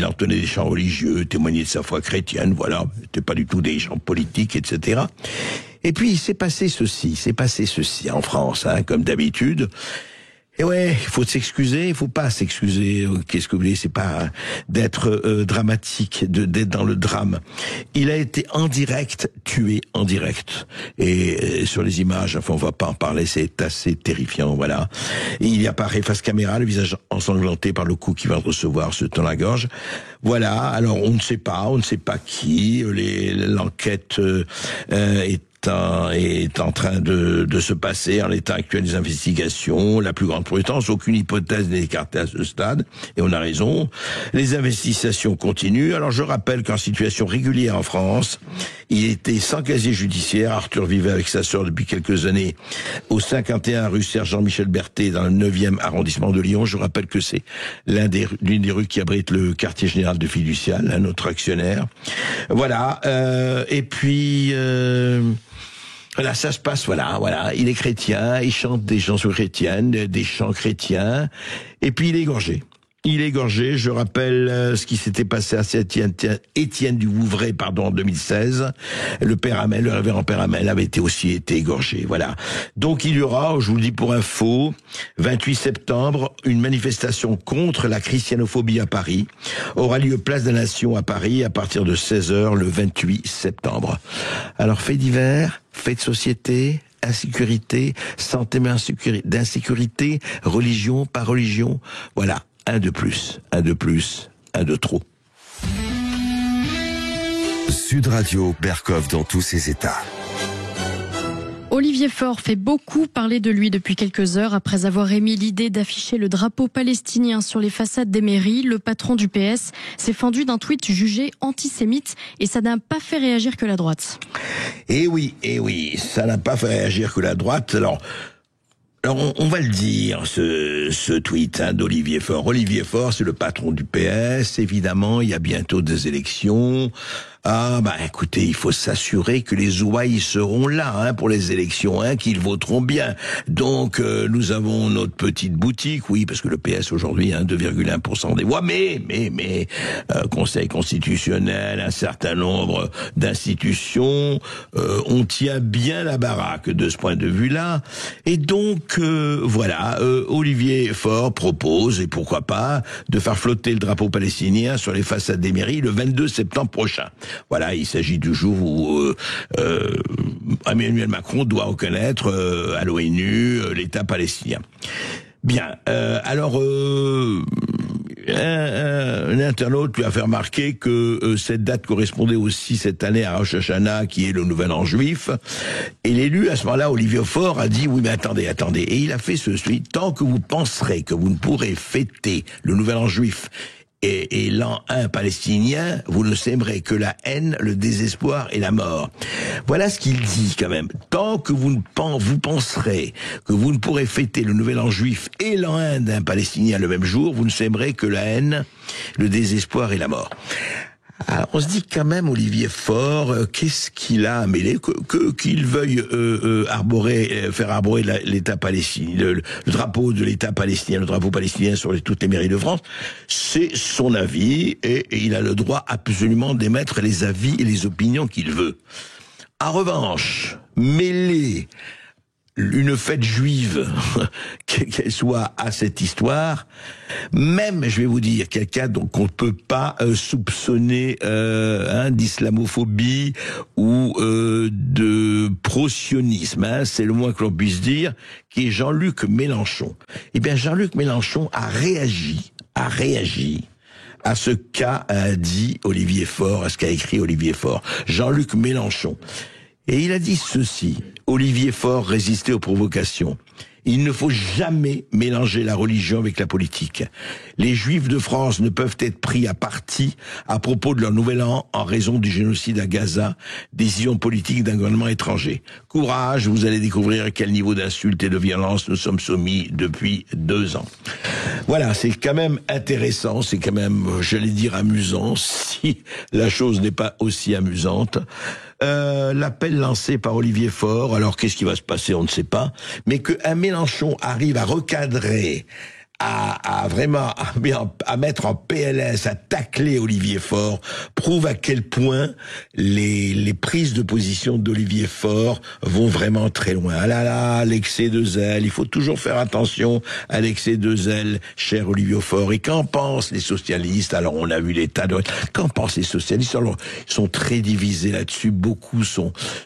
Speaker 7: entonnait des chants religieux, témoignait de sa foi chrétienne, voilà. C'était pas du tout des chants politiques, etc. Et puis, il s'est passé ceci en France, hein, comme d'habitude. Et ouais, il faut s'excuser, il faut pas s'excuser. Qu'est-ce que vous voulez, c'est pas d'être dramatique, d'être dans le drame. Il a été en direct tué en direct. Et sur les images, enfin on va pas en parler, c'est assez terrifiant, voilà. Et il apparaît face caméra, le visage ensanglanté par le coup qu'il va recevoir, se tend la gorge. Voilà. Alors on ne sait pas qui. L'enquête est en train de se passer en l'état actuel des investigations. La plus grande prudence, aucune hypothèse n'est écartée à ce stade, et on a raison. Les investigations continuent. Alors je rappelle qu'en situation régulière en France, il était sans casier judiciaire. Arthur vivait avec sa sœur depuis quelques années au 51 rue Sergent-Michel Berthet dans le 9e arrondissement de Lyon. Je rappelle que c'est l'une des rues qui abrite le quartier général de Fiducial, un autre actionnaire. Voilà. Et puis voilà, ça se passe, voilà. Il est chrétien, il chante des chansons chrétiennes, des chants chrétiens, et puis il est égorgé. Je rappelle ce qui s'était passé à Étienne du Vouvray, en 2016. Le révérend Père Hamel avait aussi été égorgé, voilà. Donc il y aura, je vous le dis pour info, 28 septembre, une manifestation contre la christianophobie à Paris. Aura lieu place de la Nation à Paris à partir de 16h le 28 septembre. Alors, faits divers, faits de société, insécurité, sentiment d'insécurité, religion, pas religion, voilà. Un de plus, un de trop.
Speaker 1: Sud Radio, Berkov dans tous ses états.
Speaker 9: Olivier Faure fait beaucoup parler de lui depuis quelques heures après avoir émis l'idée d'afficher le drapeau palestinien sur les façades des mairies. Le patron du PS s'est fendu d'un tweet jugé antisémite et ça n'a pas fait réagir que la droite.
Speaker 7: Eh oui, ça n'a pas fait réagir que la droite. Alors on va le dire, ce tweet d'Olivier Faure. Olivier Faure, c'est le patron du PS. Évidemment, il y a bientôt des élections. Écoutez, il faut s'assurer que les ouailles seront là pour les élections, qu'ils voteront bien. Donc, nous avons notre petite boutique, oui, parce que le PS aujourd'hui, 2,1% des voix, mais Conseil constitutionnel, un certain nombre d'institutions, on tient bien la baraque de ce point de vue-là. Et donc, Olivier Faure propose, et pourquoi pas, de faire flotter le drapeau palestinien sur les façades des mairies le 22 septembre prochain. Voilà, il s'agit du jour où Emmanuel Macron doit reconnaître à l'ONU l'État palestinien. Bien, un internaute lui a fait remarquer que cette date correspondait aussi cette année à Rosh Hashanah, qui est le Nouvel An juif. Et l'élu, à ce moment-là, Olivier Faure, a dit, oui, mais attendez. Et il a fait ceci: tant que vous penserez que vous ne pourrez fêter le Nouvel An juif et l'an 1 palestinien, vous ne sèmerez que la haine, le désespoir et la mort. Voilà ce qu'il dit quand même. Tant que vous penserez que vous ne pourrez fêter le nouvel an juif et l'an 1 d'un palestinien le même jour, vous ne sèmerez que la haine, le désespoir et la mort. Alors, on se dit quand même, Olivier Faure, qu'est-ce qu'il a à mêler, qu'il veuille faire arborer l'État palestinien, le drapeau de l'État palestinien, le drapeau palestinien sur toutes les mairies de France, c'est son avis et il a le droit absolument d'émettre les avis et les opinions qu'il veut. En revanche, mêler une fête juive, qu'elle soit à cette histoire, même, je vais vous dire, quelqu'un qu'on ne peut pas soupçonner d'islamophobie ou de pro-sionisme, c'est le moins que l'on puisse dire, qui est Jean-Luc Mélenchon. Eh bien, Jean-Luc Mélenchon a réagi à ce qu'a dit Olivier Faure, à ce qu'a écrit Olivier Faure. Jean-Luc Mélenchon. Et il a dit ceci, Olivier Faure résistait aux provocations. Il ne faut jamais mélanger la religion avec la politique. Les Juifs de France ne peuvent être pris à partie à propos de leur nouvel an en raison du génocide à Gaza, décision politique d'un gouvernement étranger. Courage, vous allez découvrir à quel niveau d'insulte et de violence nous sommes soumis depuis 2 ans. Voilà, c'est quand même intéressant, c'est quand même, j'allais dire amusant, si la chose n'est pas aussi amusante. L'appel lancé par Olivier Faure, alors qu'est-ce qui va se passer, on ne sait pas, mais que un Mélenchon arrive à recadrer, à vraiment à mettre en PLS, à tacler Olivier Faure, prouve à quel point les prises de position d'Olivier Faure vont vraiment très loin. Ah là là, l'excès de zèle, il faut toujours faire attention à l'excès de zèle, cher Olivier Faure. Et qu'en pensent les socialistes? Alors on a vu l'état de... Qu'en pensent les socialistes? Alors, ils sont très divisés là-dessus, beaucoup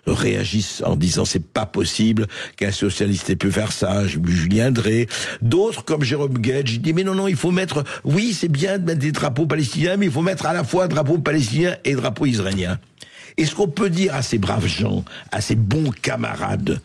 Speaker 7: réagissent en disant c'est pas possible qu'un socialiste ait pu faire ça, Julien Drey. D'autres, comme Jérôme Guedj, il dit mais non, il faut mettre, oui c'est bien de mettre des drapeaux palestiniens, mais il faut mettre à la fois drapeaux palestiniens et drapeaux israéliens. Est-ce qu'on peut dire à ces braves gens, à ces bons camarades,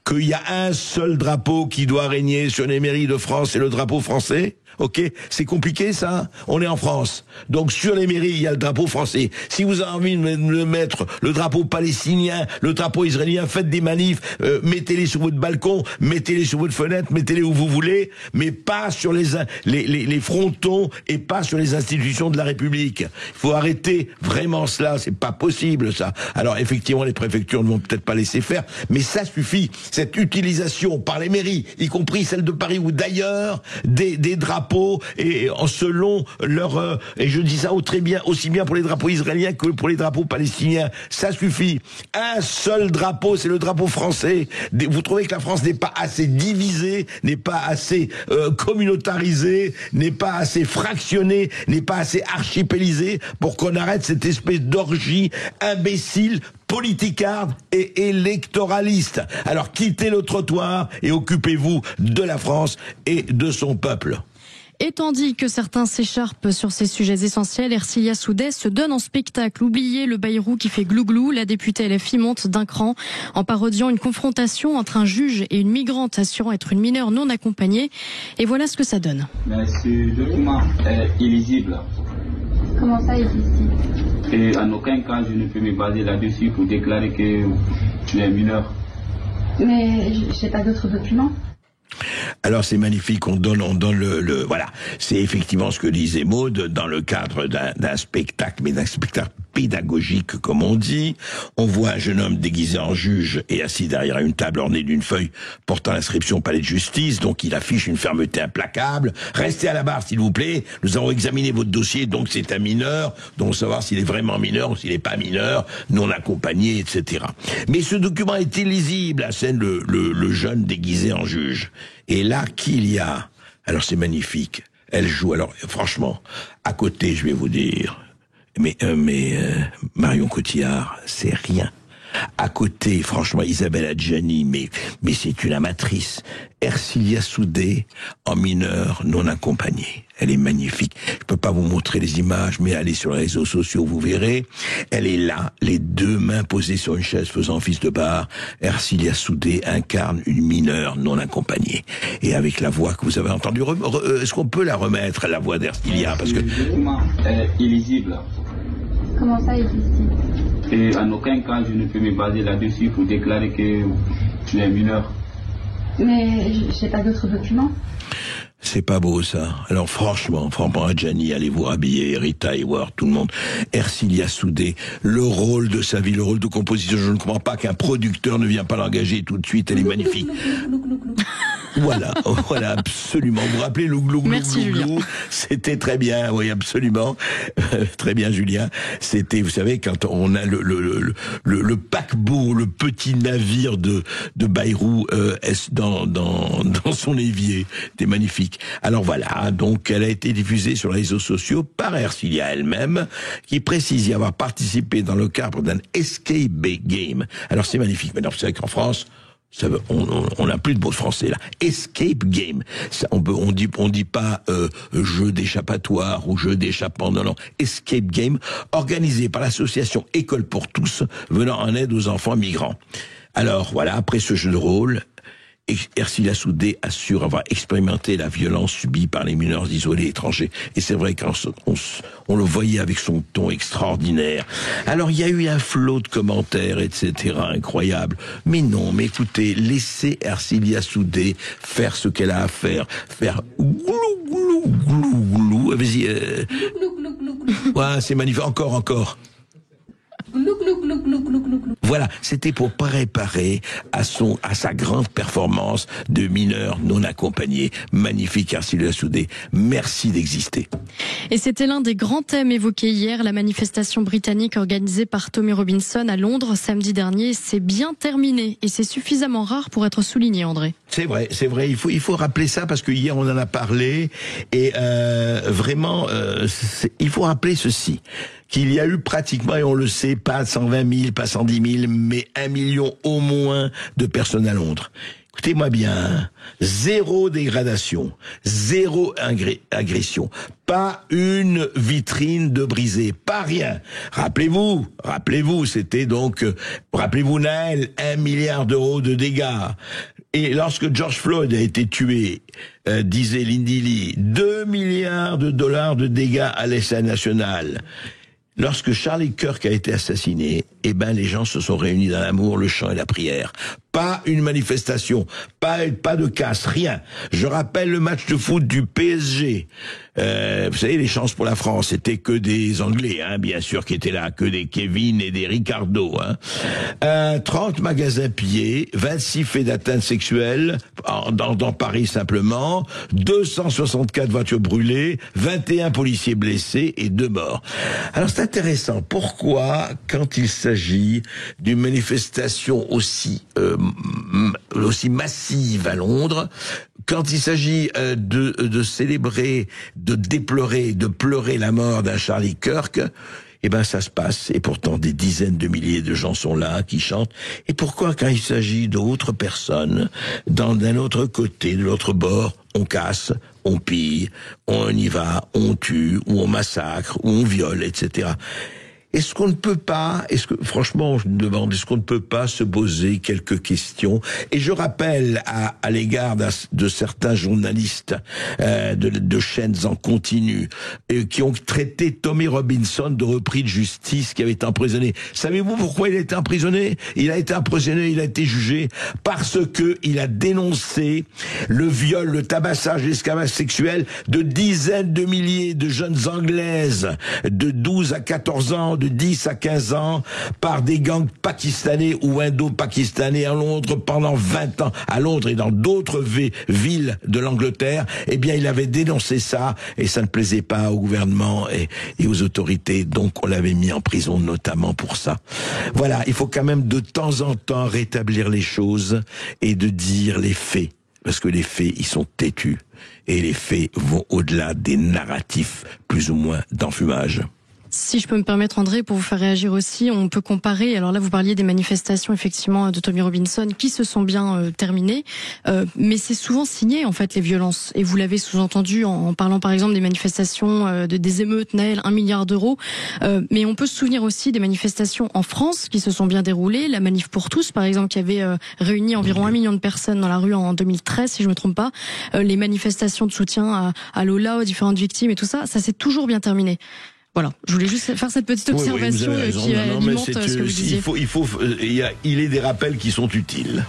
Speaker 7: qu'il y a un seul drapeau qui doit régner sur les mairies de France, c'est le drapeau français? Ok, c'est compliqué ça. On est en France, donc sur les mairies il y a le drapeau français. Si vous avez envie de mettre le drapeau palestinien, le drapeau israélien, faites des manifs, mettez-les sur votre balcon, mettez-les sur votre fenêtre, mettez-les où vous voulez, mais pas sur les frontons et pas sur les institutions de la République. Il faut arrêter vraiment cela, c'est pas possible ça. Alors effectivement les préfectures ne vont peut-être pas laisser faire, mais ça suffit. Cette utilisation par les mairies, y compris celles de Paris ou d'ailleurs, des drapeaux et selon leur et je dis ça aussi bien pour les drapeaux israéliens que pour les drapeaux palestiniens, ça suffit. Un seul drapeau, c'est le drapeau français. Vous trouvez que la France n'est pas assez divisée, n'est pas assez communautarisée, n'est pas assez fractionnée, n'est pas assez archipélisée pour qu'on arrête cette espèce d'orgie imbécile, politicarde et électoraliste. Alors quittez le trottoir et occupez-vous de la France et de son peuple.
Speaker 9: Et tandis que certains s'écharpent sur ces sujets essentiels, Ercilia Soudet se donne en spectacle. Oubliez le Bayrou qui fait glouglou, la députée LFI monte d'un cran en parodiant une confrontation entre un juge et une migrante assurant être une mineure non accompagnée. Et voilà ce que ça donne.
Speaker 10: Mais ce document est illisible.
Speaker 11: Comment ça illisible?
Speaker 10: Et en aucun cas je ne peux me baser là-dessus pour déclarer que tu es mineur.
Speaker 11: Mais j'ai pas d'autres documents.
Speaker 7: Alors c'est magnifique, on donne voilà, c'est effectivement ce que disait Maud dans le cadre d'un spectacle, mais d'un spectacle pédagogique comme on dit. On voit un jeune homme déguisé en juge et assis derrière une table ornée d'une feuille portant l'inscription palais de justice, donc il affiche une fermeté implacable. Restez à la barre s'il vous plaît, nous avons examiné votre dossier, donc c'est un mineur, donc savoir s'il est vraiment mineur ou s'il n'est pas mineur, non accompagné, etc. Mais ce document est illisible, à scène le jeune déguisé en juge. Et là, qu'il y a, alors c'est magnifique, elle joue, alors franchement, à côté, je vais vous dire, mais Marion Cotillard, c'est rien. À côté, franchement, Isabelle Adjani, mais c'est une amatrice. Ercilia Soudet, en mineur non accompagnée. Elle est magnifique. Je peux pas vous montrer les images, mais allez sur les réseaux sociaux, vous verrez. Elle est là, les deux mains posées sur une chaise faisant office de bar. Ercilia Soudet incarne une mineure non accompagnée. Et avec la voix que vous avez entendue, est-ce qu'on peut la remettre, la voix d'Ercilia? Parce que...
Speaker 10: Le document est illisible.
Speaker 11: Comment ça illisible?
Speaker 10: Et en aucun cas je ne peux me baser là-dessus pour déclarer que tu es mineur.
Speaker 11: Mais j'ai pas d'autres documents.
Speaker 7: C'est pas beau ça. Alors franchement, Adjani, allez vous rhabiller, Rita Hayworth, tout le monde. Ercilia Soudet, le rôle de sa vie, le rôle de composition, je ne comprends pas qu'un producteur ne vient pas l'engager tout de suite, elle est magnifique. Voilà, absolument. Vous vous rappelez le glou, c'était très bien, oui, absolument. Très bien, Julien. C'était, vous savez, quand on a le paquebot, le petit navire de Bayrou dans son évier. C'était magnifique. Alors voilà, donc elle a été diffusée sur les réseaux sociaux par Ercilia elle-même, qui précise y avoir participé dans le cadre d'un escape game. Alors c'est magnifique. Maintenant, vous savez qu'en France, On n'a plus de mot français là. Escape game. Ça, on dit pas jeu d'échappatoire ou jeu d'échappement. Non. Escape game organisé par l'association École pour tous, venant en aide aux enfants migrants. Alors voilà, après ce jeu de rôle, Ercilia Soudé assure avoir expérimenté la violence subie par les mineurs isolés étrangers. Et c'est vrai qu'on le voyait avec son ton extraordinaire. Alors il y a eu un flot de commentaires, etc. incroyable. Mais non, mais écoutez, laissez Ercilia Soudé faire ce qu'elle a à faire. Faire glou, glou, glou, glou. Vas-y. Ouais, c'est magnifique. Encore. Voilà, c'était pour préparer à sa grande performance de mineur non accompagné. Magnifique, Ercilia Soudé. Merci d'exister.
Speaker 9: Et c'était l'un des grands thèmes évoqués hier, la manifestation britannique organisée par Tommy Robinson à Londres samedi dernier. C'est bien terminé et c'est suffisamment rare pour être souligné, André.
Speaker 7: C'est vrai. Il faut rappeler ça parce que hier on en a parlé et vraiment, il faut rappeler ceci. Qu'il y a eu pratiquement, et on le sait, pas 120 000, pas 110 000, mais 1 million au moins de personnes à Londres. Écoutez-moi bien, zéro dégradation, zéro agression, pas une vitrine de brisée, pas rien. Rappelez-vous, c'était donc, rappelez-vous Naël, 1 milliard d'euros de dégâts. Et lorsque George Floyd a été tué, disait Lindy Lee, 2 milliards de dollars de dégâts à l'État national. Lorsque Charlie Kirk a été assassiné, les gens se sont réunis dans l'amour, le chant et la prière. Pas une manifestation, pas de casse, rien. Je rappelle le match de foot du PSG. Vous savez, les chances pour la France, c'était que des Anglais, bien sûr, qui étaient là, que des Kevin et des Ricardo. 30 magasins pillés, 26 faits d'atteinte sexuelle dans Paris simplement, 264 voitures brûlées, 21 policiers blessés et 2 morts. Alors c'est intéressant. Pourquoi, quand il s'agit d'une manifestation aussi massive à Londres, quand il s'agit de célébrer, de déplorer, de pleurer la mort d'un Charlie Kirk, ça se passe. Et pourtant, des dizaines de milliers de gens sont là, qui chantent. Et pourquoi, quand il s'agit d'autres personnes, d'un autre côté, de l'autre bord, on casse, on pille, on y va, on tue, ou on massacre, ou on viole, etc. Est-ce qu'on ne peut pas, franchement, je me demande, est-ce qu'on ne peut pas se poser quelques questions? Et je rappelle à l'égard de certains journalistes de chaînes en continu qui ont traité Tommy Robinson de repris de justice qui avait été emprisonné. Savez-vous pourquoi il a été emprisonné? Il a été emprisonné, il a été jugé parce que il a dénoncé le viol, le tabassage, l'esclavage sexuel de dizaines de milliers de jeunes Anglaises de 12 à 14 ans, de 10 à 15 ans, par des gangs pakistanais ou indo-pakistanais à Londres pendant 20 ans. À Londres et dans d'autres villes de l'Angleterre, il avait dénoncé ça et ça ne plaisait pas au gouvernement et aux autorités. Donc on l'avait mis en prison notamment pour ça. Voilà, il faut quand même de temps en temps rétablir les choses et de dire les faits. Parce que les faits, ils sont têtus. Et les faits vont au-delà des narratifs plus ou moins d'enfumage.
Speaker 9: Si je peux me permettre, André, pour vous faire réagir aussi, on peut comparer. Alors là, vous parliez des manifestations, effectivement, de Tommy Robinson qui se sont bien terminées, mais c'est souvent signé, en fait, les violences. Et vous l'avez sous-entendu en parlant, par exemple, des manifestations, des émeutes, Naël, 1 milliard d'euros. Mais on peut se souvenir aussi des manifestations en France qui se sont bien déroulées. La Manif pour tous, par exemple, qui avait réuni environ 1 million de personnes dans la rue en 2013, si je me trompe pas. Les manifestations de soutien à Lola, aux différentes victimes et tout ça, ça s'est toujours bien terminé. Voilà, je voulais juste faire cette petite observation qui alimente ce que vous disiez.
Speaker 7: Il est des rappels qui sont utiles.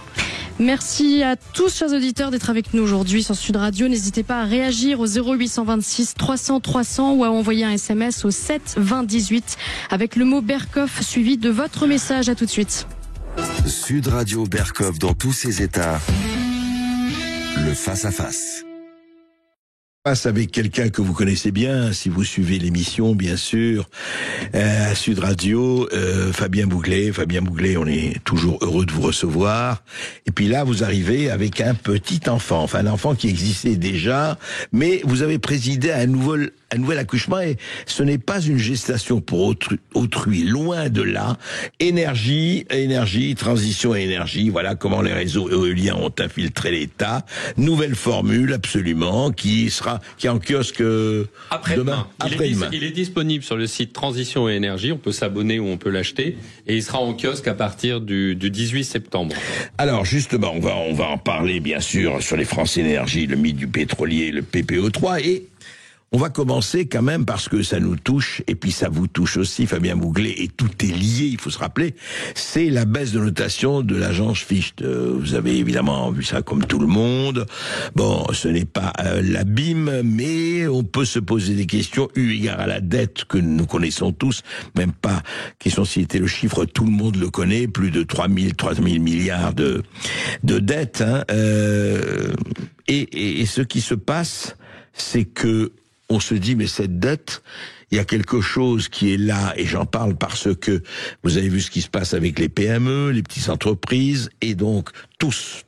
Speaker 9: Merci à tous, chers auditeurs, d'être avec nous aujourd'hui sur Sud Radio. N'hésitez pas à réagir au 0826 300 300 ou à envoyer un SMS au 7 20 18 avec le mot Berkoff suivi de votre message. À tout de suite.
Speaker 1: Sud Radio Berkoff dans tous ses états. Le face-à-face.
Speaker 7: Avec quelqu'un que vous connaissez bien, si vous suivez l'émission, bien sûr, à Sud Radio, Fabien Bouglet. Fabien Bouglet, on est toujours heureux de vous recevoir. Et puis là, vous arrivez avec un petit enfant, un enfant qui existait déjà, mais vous avez présidé à nouvel accouchement, et ce n'est pas une gestation pour autrui, loin de là. Énergie, transition et énergie, voilà comment les réseaux éoliens ont infiltré l'État. Nouvelle formule, absolument, qui est en kiosque
Speaker 12: après-demain. Il est disponible sur le site Transition et Énergie, on peut s'abonner ou on peut l'acheter, et il sera en kiosque à partir du 18 septembre.
Speaker 7: Alors justement, on va en parler bien sûr sur les Français Énergie, le mythe du pétrolier, le PPE3, et on va commencer quand même parce que ça nous touche, et puis ça vous touche aussi, Fabien Mouglet, et tout est lié, il faut se rappeler, c'est la baisse de notation de l'agence Fichte. Vous avez évidemment vu ça comme tout le monde. Bon, ce n'est pas l'abîme, mais on peut se poser des questions eu égard à la dette que nous connaissons tous, même pas question si c'était le chiffre, tout le monde le connaît, plus de 3 000 milliards de dettes. Hein, et ce qui se passe, c'est que on se dit, mais cette dette, il y a quelque chose qui est là, et j'en parle parce que vous avez vu ce qui se passe avec les PME, les petites entreprises, et donc tous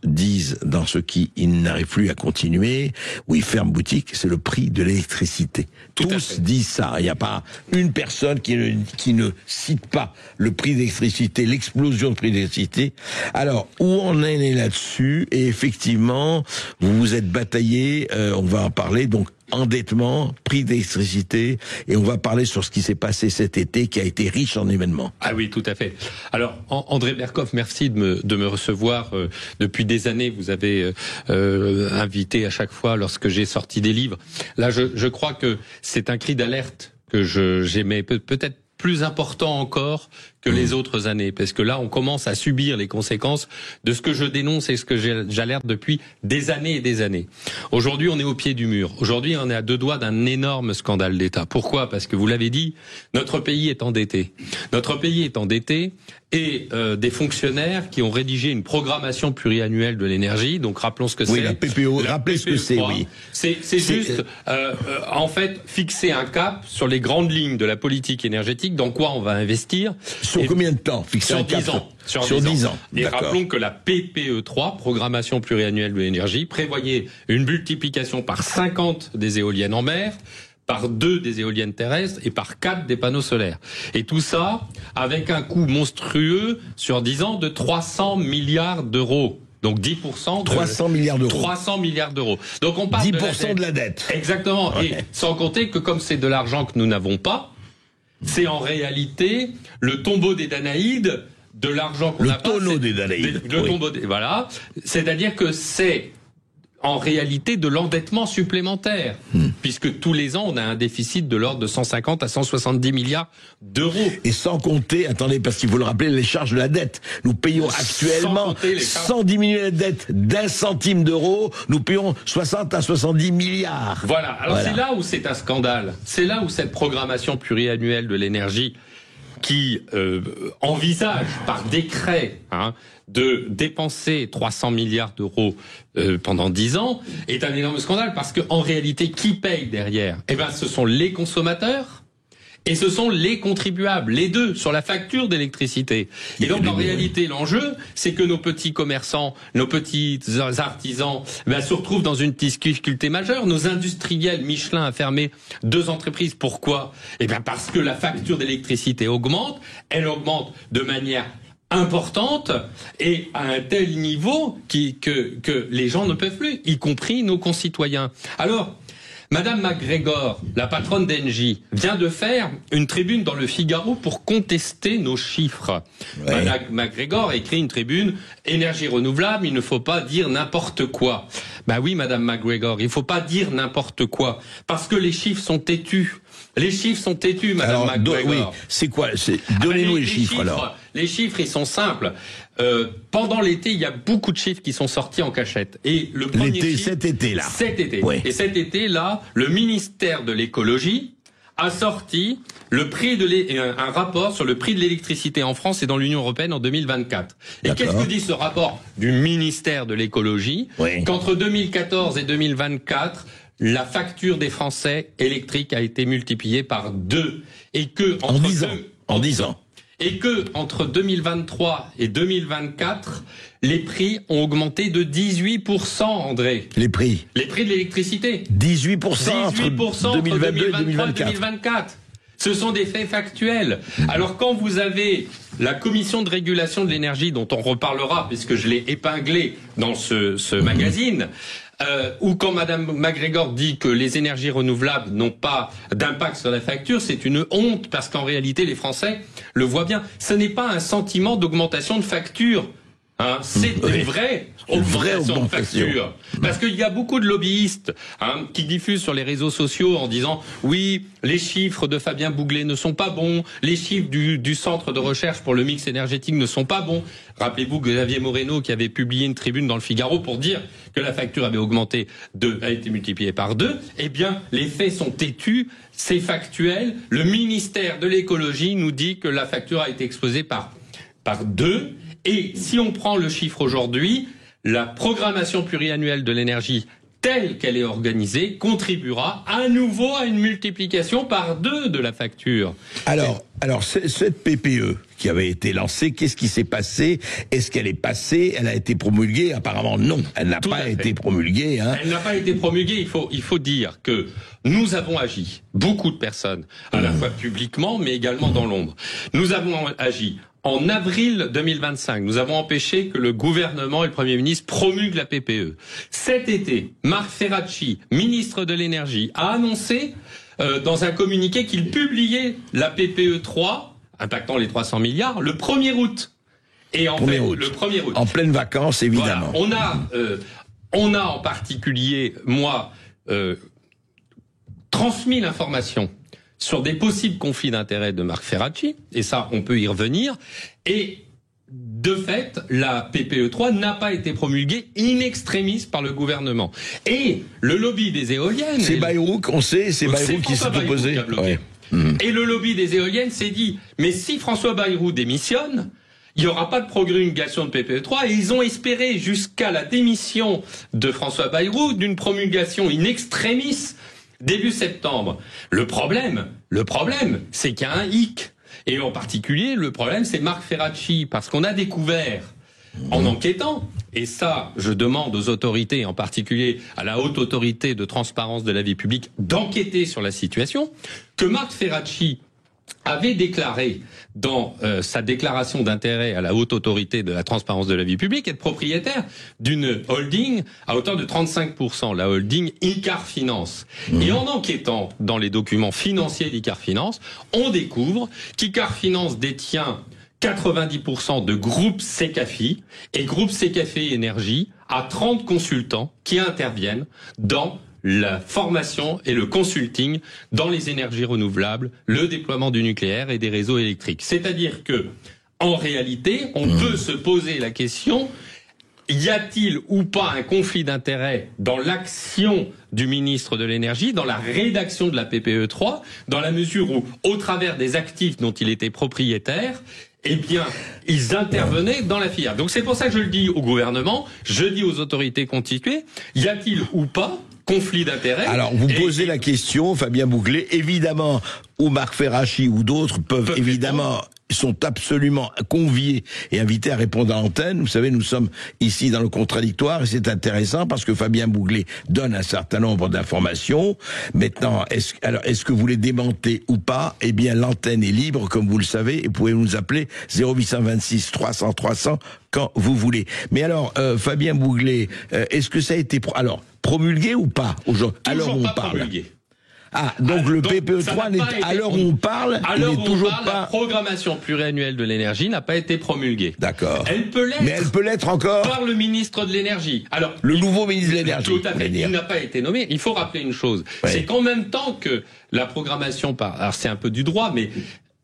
Speaker 7: disent dans ce qui ils n'arrivent plus à continuer, où ils ferment boutique, c'est le prix de l'électricité. Tous disent ça. Il n'y a pas une personne qui ne cite pas le prix de l'électricité, l'explosion de prix de l'électricité. Alors, où on en est là-dessus, et effectivement, vous vous êtes bataillé, on va en parler, donc endettement, prix d'électricité, et on va parler sur ce qui s'est passé cet été, qui a été riche en événements.
Speaker 12: Ah oui, tout à fait. Alors, André Berkoff, merci de me recevoir. Depuis des années, vous avez invité à chaque fois lorsque j'ai sorti des livres. Là, je crois que c'est un cri d'alerte que j'aimais peut-être plus important encore que les autres années, parce que là, on commence à subir les conséquences de ce que je dénonce et ce que j'alerte depuis des années et des années. Aujourd'hui, on est au pied du mur. Aujourd'hui, on est à deux doigts d'un énorme scandale d'État. Pourquoi ? Parce que vous l'avez dit, notre pays est endetté. Notre pays est endetté, et des fonctionnaires qui ont rédigé une programmation pluriannuelle de l'énergie. Donc, rappelons ce que c'est.
Speaker 7: Oui, la PPO. Rappelez ce que c'est, oui.
Speaker 12: C'est juste, en fait, fixer un cap sur les grandes lignes de la politique énergétique, dans quoi on va investir.
Speaker 7: Sur combien de temps? Fixer
Speaker 12: sur
Speaker 7: un cap
Speaker 12: 10 ans.
Speaker 7: Sur 10 ans.
Speaker 12: Et rappelons que la PPE3, programmation pluriannuelle de l'énergie, prévoyait une multiplication par 50 des éoliennes en mer, par 2 des éoliennes terrestres et par 4 des panneaux solaires. Et tout ça avec un coût monstrueux sur 10 ans de 300 milliards d'euros. Donc 10%.
Speaker 7: 300 milliards d'euros.
Speaker 12: 300 milliards d'euros. Donc on parle
Speaker 7: 10% de la dette.
Speaker 12: Exactement. Ouais. Et sans compter que comme c'est de l'argent que nous n'avons pas, c'est en réalité le tombeau des Danaïdes de l'argent qu'on n'a pas.
Speaker 7: Le tonneau des Danaïdes.
Speaker 12: Voilà. C'est-à-dire que c'est en réalité de l'endettement supplémentaire, puisque tous les ans, on a un déficit de l'ordre de 150 à 170 milliards d'euros.
Speaker 7: Et sans compter, attendez, parce qu'il faut le rappeler, les charges de la dette. Nous payons actuellement, sans diminuer la dette d'1 centime d'euro, nous payons 60 à 70 milliards.
Speaker 12: Voilà, alors c'est là où c'est un scandale. C'est là où cette programmation pluriannuelle de l'énergie, qui envisage par décret de dépenser 300 milliards d'euros pendant 10 ans, est un énorme scandale, parce qu'en réalité, qui paye derrière ? Eh ben, ce sont les consommateurs et ce sont les contribuables, les deux, sur la facture d'électricité. Et donc, en réalité, l'enjeu, c'est que nos petits commerçants, nos petits artisans, se retrouvent dans une difficulté majeure. Nos industriels, Michelin a fermé 2 entreprises. Pourquoi ? Eh bien, parce que la facture d'électricité augmente. Elle augmente de manière importante et à un tel niveau que les gens ne peuvent plus, y compris nos concitoyens. Alors, Madame MacGregor, la patronne d'Engie, vient de faire une tribune dans le Figaro pour contester nos chiffres. Ouais. Madame MacGregor écrit une tribune « Énergie renouvelable, il ne faut pas dire n'importe quoi ». Ben oui, Madame MacGregor, il ne faut pas dire n'importe quoi, parce que les chiffres sont têtus. Les chiffres sont têtus, Madame MacGregor.
Speaker 7: Oui, c'est quoi ? Donnez-nous les chiffres, alors.
Speaker 12: Les chiffres, ils sont simples. Pendant l'été, il y a beaucoup de chiffres qui sont sortis en cachette. Et le premier chiffre,
Speaker 7: cet été-là.
Speaker 12: Cet été.
Speaker 7: Ouais.
Speaker 12: Et cet été-là, le ministère de l'écologie a sorti un rapport sur le prix de l'électricité en France et dans l'Union européenne en 2024. Et qu'est-ce que dit ce rapport du ministère de l'écologie ? Qu'entre 2014 et 2024, la facture des Français électriques a été multipliée par 2. Et que
Speaker 7: en 10 ans.
Speaker 12: et que entre 2023 et 2024, les prix ont augmenté de 18%, André.
Speaker 7: Les prix
Speaker 12: de l'électricité.
Speaker 7: 18% entre
Speaker 12: 2022
Speaker 7: et 2024.
Speaker 12: 2024. Ce sont des faits factuels. Alors quand vous avez la commission de régulation de l'énergie, dont on reparlera, puisque je l'ai épinglé dans ce magazine, ou quand Madame MacGregor dit que les énergies renouvelables n'ont pas d'impact sur la facture, c'est une honte, parce qu'en réalité, les Français le voient bien. Ce n'est pas un sentiment d'augmentation de facture. Hein, c'est une vraie augmentation de facture. Parce qu'il y a beaucoup de lobbyistes qui diffusent sur les réseaux sociaux en disant oui, les chiffres de Fabien Bouglet ne sont pas bons, les chiffres du Centre de recherche pour le mix énergétique ne sont pas bons. Rappelez-vous que Xavier Moreno, qui avait publié une tribune dans le Figaro pour dire que la facture avait augmenté a été multipliée par 2, eh bien, les faits sont têtus, c'est factuel. Le ministère de l'écologie nous dit que la facture a été explosée par 2. Et si on prend le chiffre aujourd'hui, la programmation pluriannuelle de l'énergie telle qu'elle est organisée contribuera à nouveau à une multiplication par 2 de la facture.
Speaker 7: Alors cette PPE qui avait été lancée, qu'est-ce qui s'est passé? Est-ce qu'elle est passée? Elle a été promulguée? Apparemment non, elle n'a pas été promulguée.
Speaker 12: Elle n'a pas été promulguée. Il faut dire que nous avons agi, beaucoup de personnes, à la fois publiquement mais également dans l'ombre. Nous avons agi. En avril 2025, nous avons empêché que le gouvernement et le Premier ministre promulguent la PPE. Cet été, Marc Ferracci, ministre de l'Énergie, a annoncé dans un communiqué qu'il publiait la PPE 3, impactant les 300 milliards, le 1er août. Et en fait, le 1er août.
Speaker 7: En pleine vacances, évidemment.
Speaker 12: Voilà. On a en particulier, moi, transmis l'information sur des possibles conflits d'intérêts de Marc Ferracci, et ça, on peut y revenir, et de fait, la PPE 3 n'a pas été promulguée in extremis par le gouvernement. Et le lobby des éoliennes...
Speaker 7: C'est Bayrou qu'on sait, c'est Bayrou qui s'est opposé.
Speaker 12: Ouais. Et le lobby des éoliennes s'est dit, mais si François Bayrou démissionne, il n'y aura pas de promulgation de PPE 3, et ils ont espéré jusqu'à la démission de François Bayrou d'une promulgation in extremis début septembre. Le problème, c'est qu'il y a un hic. Et en particulier, le problème, c'est Marc Ferracci, parce qu'on a découvert, en enquêtant, et ça, je demande aux autorités, en particulier à la haute autorité de transparence de la vie publique, d'enquêter sur la situation, que Marc Ferracci avait déclaré dans sa déclaration d'intérêt à la haute autorité de la transparence de la vie publique être propriétaire d'une holding à hauteur de 35%, la holding Icar Finance. Et en enquêtant dans les documents financiers d'Icar Finance, on découvre qu'Icar Finance détient 90% de groupe Secafi, et groupe Secafi Énergie a 30 consultants qui interviennent dans la formation et le consulting dans les énergies renouvelables, le déploiement du nucléaire et des réseaux électriques. C'est-à-dire que, en réalité, on peut se poser la question, y a-t-il ou pas un conflit d'intérêts dans l'action du ministre de l'Énergie, dans la rédaction de la PPE 3, dans la mesure où, au travers des actifs dont il était propriétaire, eh bien, ils intervenaient dans la filière. Donc c'est pour ça que je le dis au gouvernement, je dis aux autorités constituées, y a-t-il ou pas conflit d'intérêts?
Speaker 7: Alors, vous posez la question, Fabien Bouglet, évidemment, ou Marc Ferracci ou d'autres peuvent évidemment, sont absolument conviés et invités à répondre à l'antenne. Vous savez, nous sommes ici dans le contradictoire et c'est intéressant parce que Fabien Bouglet donne un certain nombre d'informations. Maintenant, est-ce que vous les démentez ou pas? Eh bien, l'antenne est libre, comme vous le savez, et vous pouvez nous appeler 0826 300 300 quand vous voulez. Mais alors, Fabien Bouglet, est-ce que ça a été promulgué ou pas aujourd'hui? Alors on parle. Promulgué. Ah, donc le PPE3, à l'heure où on parle, il n'est toujours pas...
Speaker 12: La programmation pluriannuelle de l'énergie n'a pas été promulguée.
Speaker 7: D'accord.
Speaker 12: Elle peut l'être.
Speaker 7: Mais elle peut l'être encore
Speaker 12: par le ministre de l'énergie. Alors,
Speaker 7: le nouveau ministre de l'énergie.
Speaker 12: Tout à fait. Il n'a pas été nommé. Il faut rappeler une chose. Ouais. C'est qu'en même temps que la programmation alors c'est un peu du droit, mais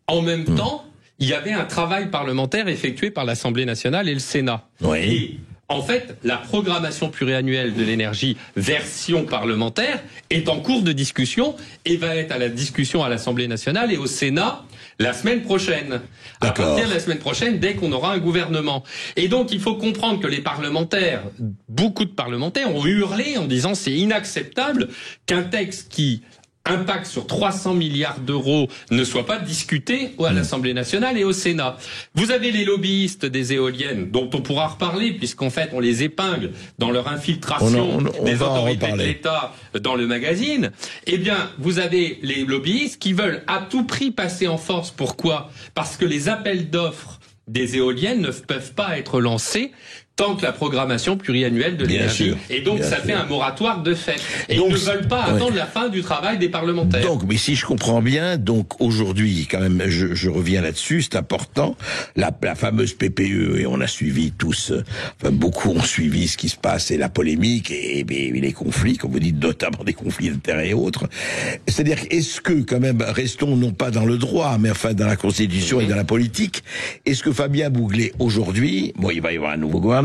Speaker 12: en même temps, il y avait un travail parlementaire effectué par l'Assemblée nationale et le Sénat.
Speaker 7: Oui.
Speaker 12: Et en fait, la programmation pluriannuelle de l'énergie version parlementaire est en cours de discussion et va être à la discussion à l'Assemblée nationale et au Sénat la semaine prochaine. À partir de la semaine prochaine, dès qu'on aura un gouvernement. Et donc, il faut comprendre que les parlementaires, beaucoup de parlementaires ont hurlé en disant c'est inacceptable qu'un texte qui impact sur 300 milliards d'euros ne soit pas discuté à l'Assemblée nationale et au Sénat. Vous avez les lobbyistes des éoliennes, dont on pourra reparler, puisqu'en fait on les épingle dans leur infiltration des autorités de l'État dans le magazine. Eh bien, vous avez les lobbyistes qui veulent à tout prix passer en force. Pourquoi ? Parce que les appels d'offres des éoliennes ne peuvent pas être lancés tant que la programmation pluriannuelle de l'énergie. Et donc, ça fait un moratoire de fait. Et donc, ils ne veulent pas attendre la fin du travail des parlementaires.
Speaker 7: Donc, mais si je comprends bien, donc aujourd'hui, quand même, je reviens là-dessus, c'est important, la fameuse PPE, et on a suivi tous, enfin, beaucoup ont suivi ce qui se passe, et la polémique, et les conflits, comme vous dites, notamment des conflits d'intérêts et autres. C'est-à-dire, est-ce que, quand même, restons non pas dans le droit, mais enfin dans la Constitution et dans la politique, est-ce que Fabien Bouglet, aujourd'hui, bon, il va y avoir un nouveau gouvernement,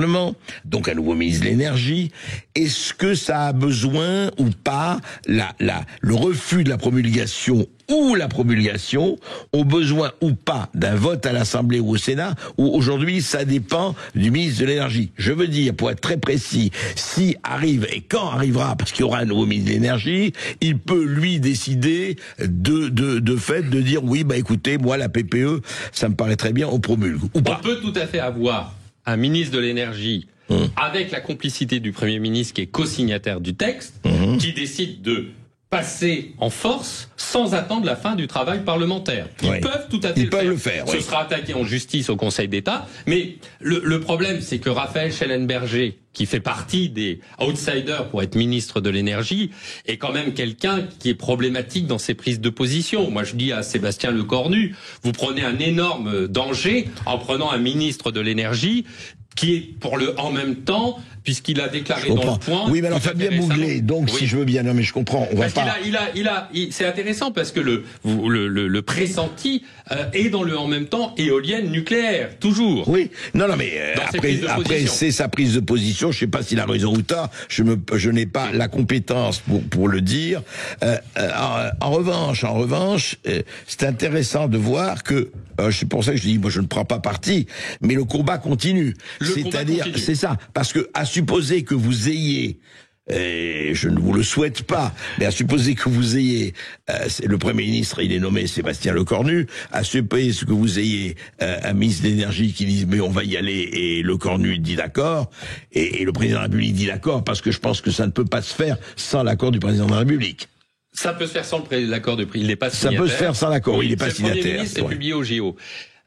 Speaker 7: donc un nouveau ministre de l'énergie, est-ce que ça a besoin ou pas, le refus de la promulgation ou la promulgation ont besoin ou pas d'un vote à l'Assemblée ou au Sénat, ou aujourd'hui ça dépend du ministre de l'énergie. Je veux dire, pour être très précis, si arrive et quand arrivera, parce qu'il y aura un nouveau ministre de l'énergie, il peut lui décider de fait de dire oui, bah écoutez, moi la PPE, ça me paraît très bien, on promulgue ou pas.
Speaker 12: On peut tout à fait avoir un ministre de l'énergie avec la complicité du Premier ministre qui est co-signataire du texte, qui décide de passer en force sans attendre la fin du travail parlementaire. Ils peuvent tout à fait le faire. Ce sera attaqué en justice au Conseil d'État, mais le problème, c'est que Raphaël Schellenberger, qui fait partie des outsiders pour être ministre de l'énergie, est quand même quelqu'un qui est problématique dans ses prises de position. Moi, je dis à Sébastien Lecornu, vous prenez un énorme danger en prenant un ministre de l'énergie qui est pour le en même temps, puisqu'il a déclaré dans le point.
Speaker 7: Oui, mais alors Fabien Bouglet, donc si je veux bien, non mais je comprends, on va pas.
Speaker 12: C'est intéressant parce que le pressenti est dans le en même temps éolienne nucléaire, toujours.
Speaker 7: Oui, non mais après c'est sa prise de position. Je sais pas s'il a raison ou tort. Je n'ai pas la compétence pour le dire. En revanche, c'est intéressant de voir que c'est pour ça que je dis, moi je ne prends pas parti, mais le combat continue. C'est-à-dire, c'est ça, parce que à supposer que vous ayez, et je ne vous le souhaite pas, mais à supposer que vous ayez, le Premier ministre, il est nommé Sébastien Lecornu, à supposer que vous ayez un ministre de l'énergie qui dit mais on va y aller, et Lecornu dit d'accord, et le président de la République dit d'accord, parce que je pense que ça ne peut pas se faire sans l'accord du président de la République.
Speaker 12: Ça peut se faire sans l'accord de prix, il n'est pas signataire.
Speaker 7: Ça peut se faire sans l'accord, il n'est pas signataire. Le Premier ministre
Speaker 12: est publié au JO.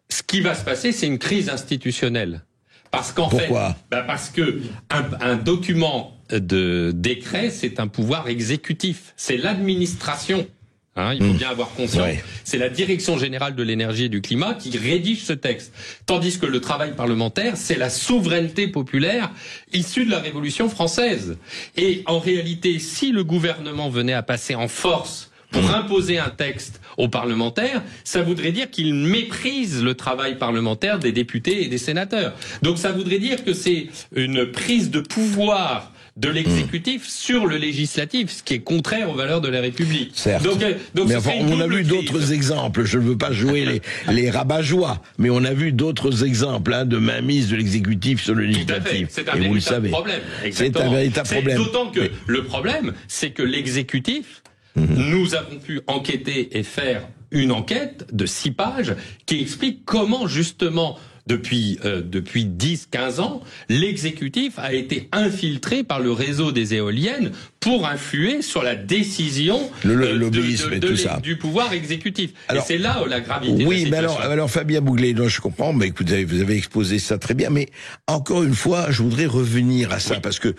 Speaker 12: Ce qui va se passer, c'est une crise institutionnelle. Parce qu'en fait, parce que un document de décret, c'est un pouvoir exécutif. C'est l'administration. Il faut bien avoir conscience. C'est la Direction générale de l'énergie et du climat qui rédige ce texte. Tandis que le travail parlementaire, c'est la souveraineté populaire issue de la Révolution française. Et en réalité, si le gouvernement venait à passer en force pour imposer un texte aux parlementaires, ça voudrait dire qu'il méprise le travail parlementaire des députés et des sénateurs. Donc ça voudrait dire que c'est une prise de pouvoir de l'exécutif sur le législatif, ce qui est contraire aux valeurs de la République.
Speaker 7: Certes. Donc mais enfin, on a vu d'autres exemples. Je ne veux pas jouer les rabat-joie, mais on a vu d'autres exemples de mainmise de l'exécutif sur le législatif.
Speaker 12: C'est un véritable problème.
Speaker 7: C'est un véritable problème.
Speaker 12: D'autant que le problème, c'est que l'exécutif, nous avons pu enquêter et faire une enquête de 6 pages qui explique comment justement depuis 10-15 ans, l'exécutif a été infiltré par le réseau des éoliennes pour influer sur la décision du pouvoir exécutif. Alors, et c'est là la gravité de la situation.
Speaker 7: Oui, mais alors Fabien Bouglet, je comprends, mais écoutez, vous avez exposé ça très bien, mais encore une fois, je voudrais revenir à ça, parce que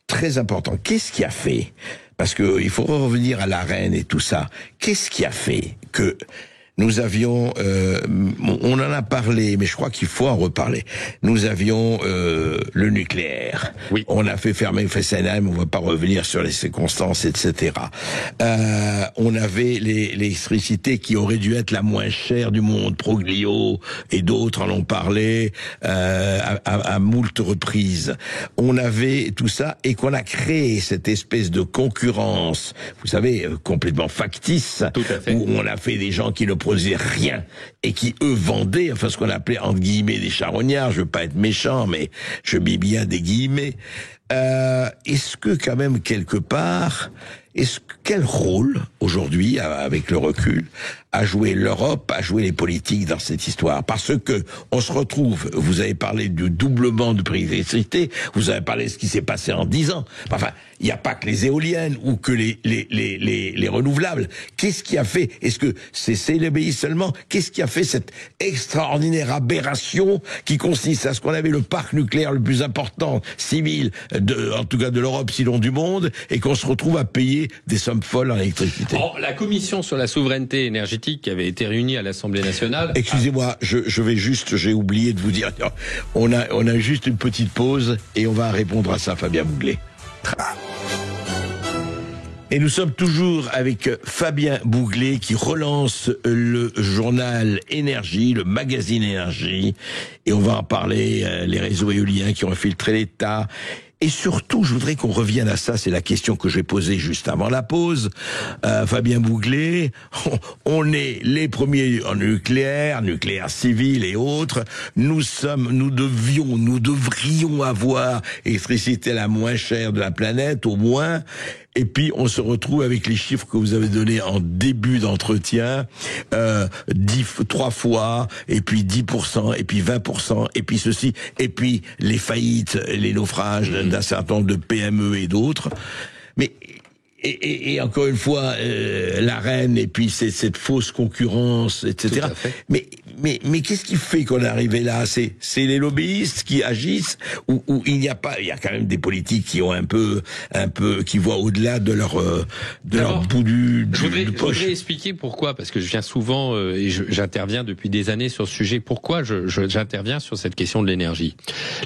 Speaker 7: très important, qu'est-ce qui a fait, parce que il faut revenir à la reine et tout ça, qu'est-ce qui a fait que nous avions, on en a parlé, mais je crois qu'il faut en reparler. Nous avions le nucléaire. Oui. On a fait fermer Fessenheim, on ne va pas revenir sur les circonstances, etc. On avait l'électricité qui aurait dû être la moins chère du monde, Proglio et d'autres en ont parlé à moult reprises. On avait tout ça et qu'on a créé cette espèce de concurrence, vous savez, complètement factice, où on a fait des gens qui ne produisaient rien et qui eux vendaient, enfin ce qu'on appelait entre guillemets des charognards. Je veux pas être méchant, mais je mets bien des guillemets. Est-ce que quand même quelque part Quel rôle, aujourd'hui, avec le recul, a joué l'Europe, a joué les politiques dans cette histoire? Parce que on se retrouve, vous avez parlé du doublement du prix de l'électricité, vous avez parlé de ce qui s'est passé en 10 ans. Enfin, il n'y a pas que les éoliennes ou que les renouvelables. Qu'est-ce qui a fait? Est-ce que c'est CLBI seulement? Qu'est-ce qui a fait cette extraordinaire aberration qui consiste à ce qu'on avait le parc nucléaire le plus important civil, en tout cas de l'Europe, sinon du monde, et qu'on se retrouve à payer des sommes folles en électricité?
Speaker 12: La commission sur la souveraineté énergétique qui avait été réunie à l'Assemblée nationale...
Speaker 7: Excusez-moi, j'ai oublié de vous dire, on a juste une petite pause et on va répondre à ça, Fabien Bouglet. Et nous sommes toujours avec Fabien Bouglet qui relance le journal Énergie, le magazine Énergie. Et on va en parler, les réseaux éoliens qui ont infiltré l'État. Et surtout, je voudrais qu'on revienne à ça, c'est la question que j'ai posée juste avant la pause. Fabien Bouglet, on est les premiers en nucléaire civil et autres. Nous devrions avoir l'électricité la moins chère de la planète, au moins. Et puis, on se retrouve avec les chiffres que vous avez donnés en début d'entretien, 3 fois, et puis 10%, et puis 20%, et puis ceci, et puis les faillites, les naufrages d'un certain nombre de PME et d'autres. Mais et encore une fois, la reine, et puis cette fausse concurrence, etc. Mais qu'est-ce qui fait qu'on est arrivé là? C'est les lobbyistes qui agissent, ou il n'y a pas, il y a quand même des politiques qui ont un peu, qui voient au-delà de leur bout du poche.
Speaker 12: Je voudrais expliquer pourquoi, parce que je viens souvent, et j'interviens depuis des années sur ce sujet, pourquoi j'interviens sur cette question de l'énergie.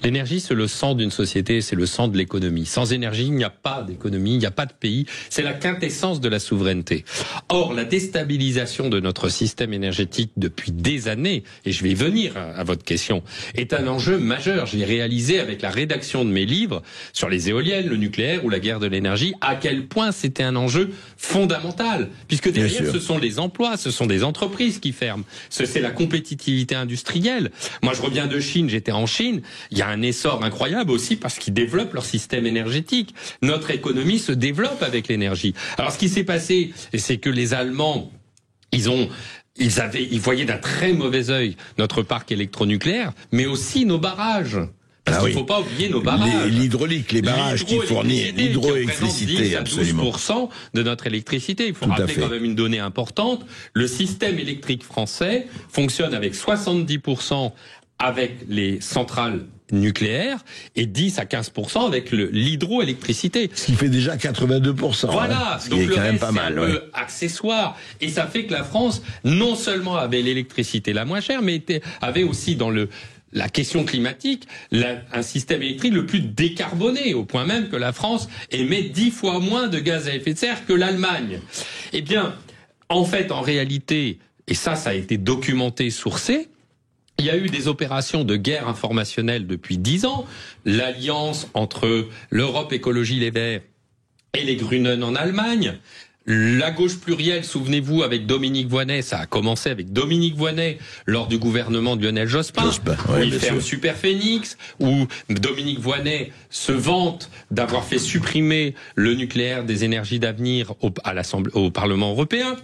Speaker 12: L'énergie, c'est le sang d'une société, c'est le sang de l'économie. Sans énergie, il n'y a pas d'économie, il n'y a pas de pays. C'est la quintessence de la souveraineté. Or, la déstabilisation de notre système énergétique depuis des années, et je vais y venir à votre question, est un enjeu majeur. Je l'ai réalisé avec la rédaction de mes livres sur les éoliennes, le nucléaire ou la guerre de l'énergie, à quel point c'était un enjeu fondamental. Puisque derrière, ce sont les emplois, ce sont des entreprises qui ferment. C'est la compétitivité industrielle. Moi, je reviens de Chine, j'étais en Chine. Il y a un essor incroyable aussi parce qu'ils développent leur système énergétique. Notre économie se développe avec l'énergie. Alors, ce qui s'est passé, c'est que les Allemands, ils voyaient d'un très mauvais œil notre parc électronucléaire, mais aussi nos barrages. Parce qu'il ne faut pas oublier nos barrages.
Speaker 7: L'hydraulique, les barrages qui fournissent l'hydroélectricité, absolument.
Speaker 12: 12% de notre électricité. Il faut rappeler quand même une donnée importante. Le système électrique français fonctionne avec 70% avec les centrales nucléaire et 10 à 15% avec l'hydroélectricité.
Speaker 7: Ce qui fait déjà 82%.
Speaker 12: Voilà,
Speaker 7: ce
Speaker 12: donc
Speaker 7: qui est
Speaker 12: le
Speaker 7: quand même
Speaker 12: reste,
Speaker 7: pas mal,
Speaker 12: c'est un peu accessoire. Et ça fait que la France, non seulement avait l'électricité la moins chère, mais avait aussi dans la question climatique, un système électrique le plus décarboné, au point même que la France émet 10 fois moins de gaz à effet de serre que l'Allemagne. Eh bien, en fait, en réalité, et ça a été documenté, sourcé, il y a eu des opérations de guerre informationnelle depuis 10 ans. L'alliance entre l'Europe Écologie Les Verts et les Grünen en Allemagne. La gauche plurielle, souvenez-vous, avec Dominique Voynet, ça a commencé avec Dominique Voynet lors du gouvernement de Lionel Jospin, où il ferme Superphénix, où Dominique Voynet se vante d'avoir fait supprimer le nucléaire des énergies d'avenir au Parlement européen.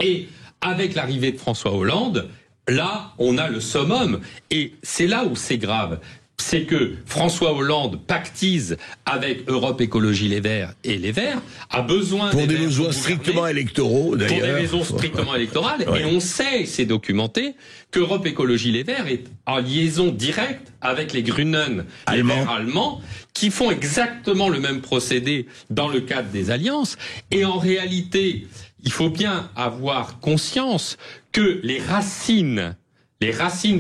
Speaker 12: Et avec l'arrivée de François Hollande, là, on a le summum. Et c'est là où c'est grave. C'est que François Hollande pactise avec Europe Écologie Les Verts et les Verts, a besoin
Speaker 7: pour des besoins strictement électoraux, d'ailleurs.
Speaker 12: Pour des raisons strictement électorales. Ouais. Et on sait, c'est documenté, qu'Europe Écologie Les Verts est en liaison directe avec les Grünen, les Verts allemands, qui font exactement le même procédé dans le cadre des alliances. Et en réalité, il faut bien avoir conscience que les racines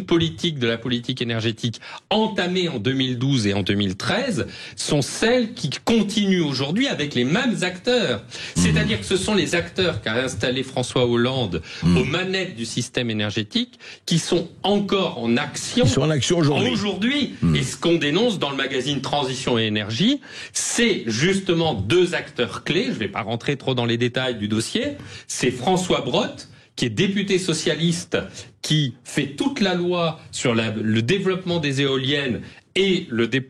Speaker 12: politiques de la politique énergétique entamées en 2012 et en 2013 sont celles qui continuent aujourd'hui avec les mêmes acteurs. C'est-à-dire que ce sont les acteurs qu'a installé François Hollande aux manettes du système énergétique qui sont encore en action.
Speaker 7: Ils sont en action
Speaker 12: aujourd'hui. Et ce qu'on dénonce dans le magazine Transition et Énergie, c'est justement 2 acteurs clés. Je ne vais pas rentrer trop dans les détails du dossier. C'est François Brotte, qui est député socialiste, qui fait toute la loi sur le développement des éoliennes et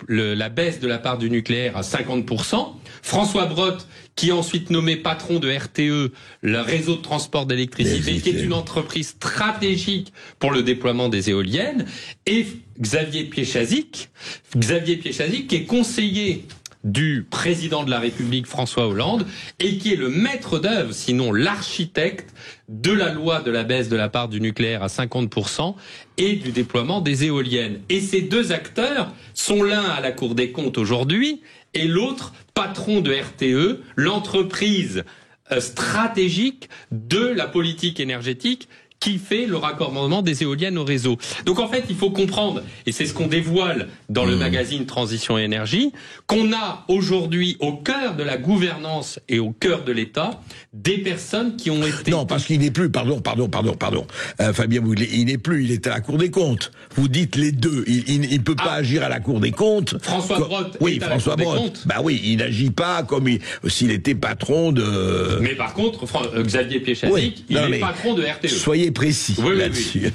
Speaker 12: la baisse de la part du nucléaire à 50%. François Brottes, qui est ensuite nommé patron de RTE, le réseau de transport d'électricité, qui est une entreprise stratégique pour le déploiement des éoliennes, et Xavier Piéchazic, qui est conseiller du président de la République François Hollande et qui est le maître d'œuvre, sinon l'architecte de la loi de la baisse de la part du nucléaire à 50% et du déploiement des éoliennes. Et ces deux acteurs sont l'un à la Cour des comptes aujourd'hui et l'autre patron de RTE, l'entreprise stratégique de la politique énergétique qui fait le raccordement des éoliennes au réseau. Donc en fait, il faut comprendre, et c'est ce qu'on dévoile dans le magazine Transition et Énergie, qu'on a aujourd'hui au cœur de la gouvernance et au cœur de l'État des personnes qui ont été...
Speaker 7: Non, parce qu'il n'est plus, pardon, Fabien Bouglet, il est à la Cour des comptes. Vous dites les deux, il ne peut pas agir à la Cour des comptes.
Speaker 12: François Brottes
Speaker 7: oui,
Speaker 12: est à
Speaker 7: François
Speaker 12: la Cour
Speaker 7: Brottes.
Speaker 12: des comptes.
Speaker 7: Bah oui, il n'agit pas comme s'il était patron de...
Speaker 12: Mais par contre, Xavier Piéchazic, il est patron de RTE.
Speaker 7: Soyez précis là-dessus.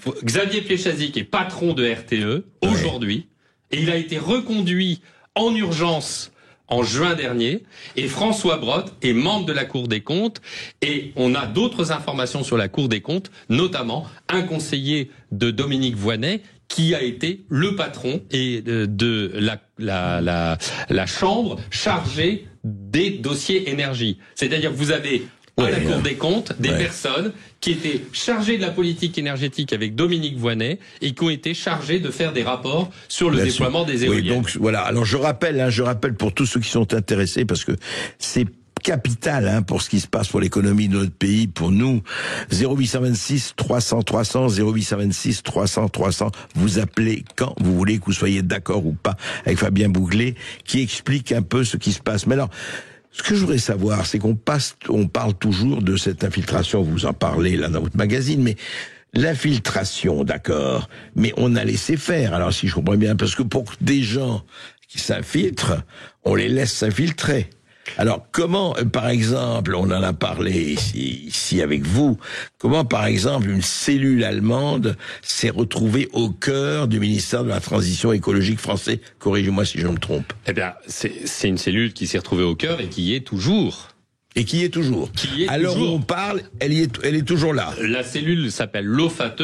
Speaker 12: Oui. Xavier Piéchazic est patron de RTE aujourd'hui, et il a été reconduit en urgence en juin dernier, et François Brottes est membre de la Cour des comptes, et on a d'autres informations sur la Cour des comptes, notamment un conseiller de Dominique Voynet, qui a été le patron et de la chambre chargée des dossiers énergie. C'est-à-dire que vous avez à la Cour des comptes des personnes qui étaient chargées de la politique énergétique avec Dominique Voynet et qui ont été chargées de faire des rapports sur le déploiement des éoliennes.
Speaker 7: Oui, donc voilà. Alors je rappelle pour tous ceux qui sont intéressés, parce que c'est capital pour ce qui se passe pour l'économie de notre pays, pour nous. 0826 300 300, 0826 300 300. Vous appelez quand vous voulez, que vous soyez d'accord ou pas avec Fabien Bouglet, qui explique un peu ce qui se passe. Mais alors, ce que je voudrais savoir, c'est on parle toujours de cette infiltration, vous en parlez là dans votre magazine, mais l'infiltration, d'accord, mais on a laissé faire. Alors si je comprends bien, parce que pour des gens qui s'infiltrent, on les laisse s'infiltrer. Alors comment, par exemple, on en a parlé ici avec vous, comment par exemple une cellule allemande s'est retrouvée au cœur du ministère de la Transition écologique français? Corrigez-moi si je me trompe.
Speaker 12: Eh bien, c'est une cellule qui s'est retrouvée au cœur et qui y est toujours.
Speaker 7: Alors on parle, elle est toujours là.
Speaker 12: La cellule s'appelle l'OFATE.